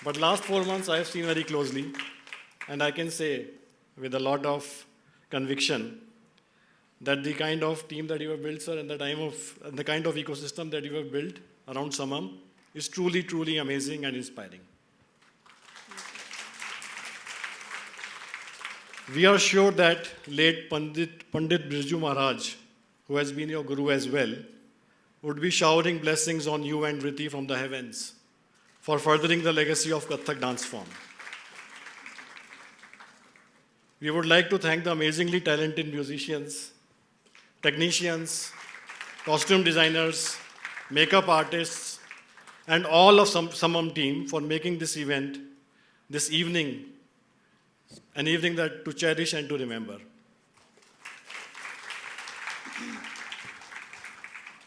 But last 4 months I have seen very closely, and I can say with a lot of conviction that the kind of team that you have built, sir, and the kind of ecosystem that you have built around Samam is truly, truly amazing and inspiring. We are sure that late Pandit Birju Maharaj, who has been your guru as well, would be showering blessings on you and Vriti from the heavens for furthering the legacy of Kathak dance form. We would like to thank the amazingly talented musicians, technicians, costume designers, makeup artists, and all of Samam team for making this event, this evening, an evening that to cherish and to remember.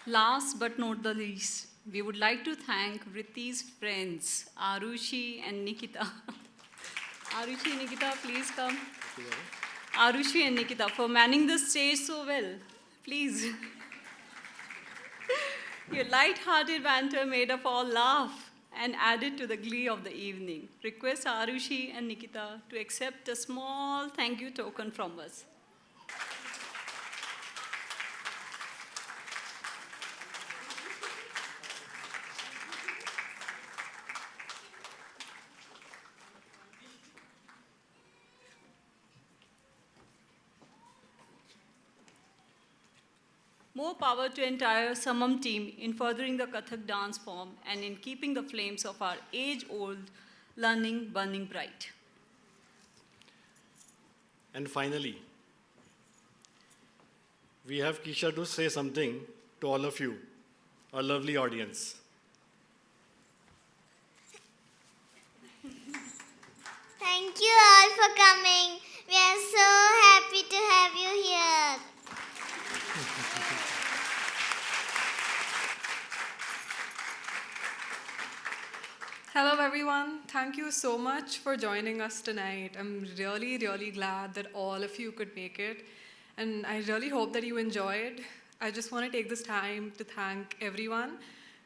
Last but not the least, we would like to thank Vriti's friends, Arushi and Nikita. Arushi and Nikita, please come. Arushi and Nikita for manning the stage so well. Please. Your light-hearted banter made us all laugh and added to the glee of the evening. Request Arushi and Nikita to accept a small thank you token from us. More power to entire Samam team in furthering the Kathak dance form and in keeping the flames of our age-old learning burning bright. And finally, we have Kisha to say something to all of you, our lovely audience. Thank you all for coming. We are so happy to have you here. Hello, everyone. Thank you so much for joining us tonight. I'm really, really glad that all of you could make it. And I really hope that you enjoyed. I just want to take this time to thank everyone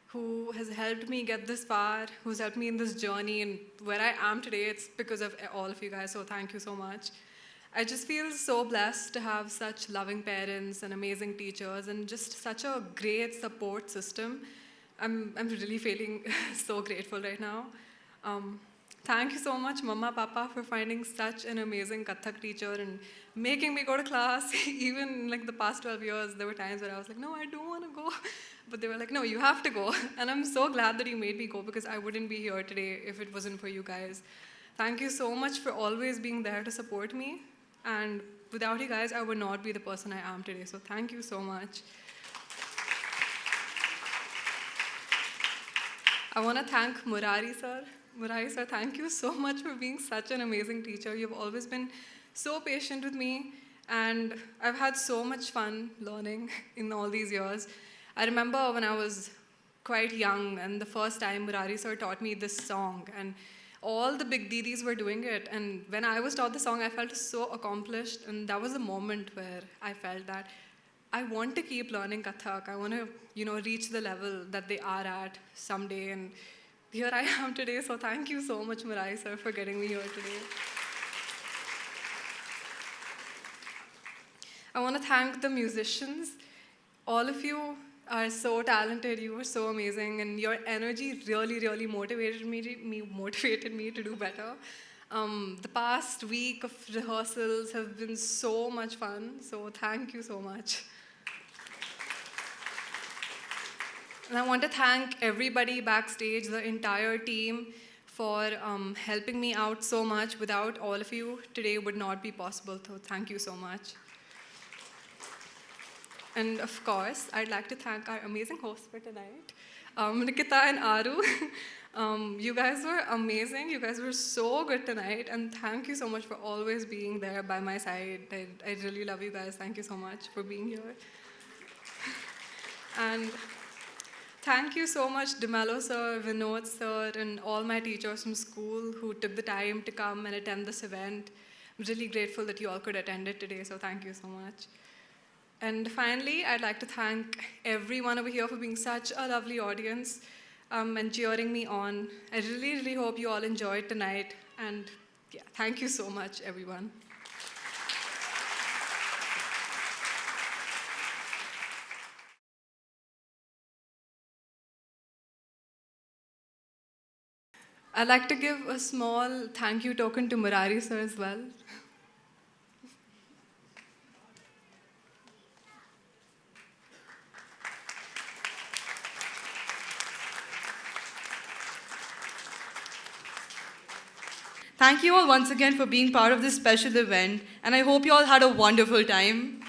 who has helped me get this far, who's helped me in this journey. And where I am today, it's because of all of you guys. So thank you so much. I just feel so blessed to have such loving parents and amazing teachers and just such a great support system. I'm really feeling so grateful right now. Thank you so much, Mama, Papa, for finding such an amazing Kathak teacher and making me go to class. Even like the past 12 years, there were times where I was like, no, I don't want to go. But they were like, no, you have to go. And I'm so glad that you made me go because I wouldn't be here today if it wasn't for you guys. Thank you so much for always being there to support me. And without you guys, I would not be the person I am today. So thank you so much. I want to thank Murari sir. Murari sir, thank you so much for being such an amazing teacher. You've always been so patient with me, and I've had so much fun learning in all these years. I remember when I was quite young, and the first time Murari sir taught me this song, and all the big didis were doing it. And when I was taught the song, I felt so accomplished, and that was a moment where I felt that I want to keep learning Kathak. I want to, reach the level that they are at someday. And here I am today. So thank you so much, Murai sir, for getting me here today. I want to thank the musicians. All of you are so talented. You are so amazing. And your energy really, really motivated me to do better. The past week of rehearsals have been so much fun. So thank you so much. And I want to thank everybody backstage, the entire team, for helping me out so much. Without all of you, today would not be possible. So thank you so much. And of course, I'd like to thank our amazing hosts for tonight, Nikita and Aru. You guys were amazing. You guys were so good tonight. And thank you so much for always being there by my side. I really love you guys. Thank you so much for being here. And thank you so much, Dimalo sir, Vinod sir, and all my teachers from school who took the time to come and attend this event. I'm really grateful that you all could attend it today, so thank you so much. And finally, I'd like to thank everyone over here for being such a lovely audience and cheering me on. I really, really hope you all enjoyed tonight. And yeah, thank you so much, everyone. I'd like to give a small thank you token to Murari sir as well. Thank you all once again for being part of this special event, and I hope you all had a wonderful time.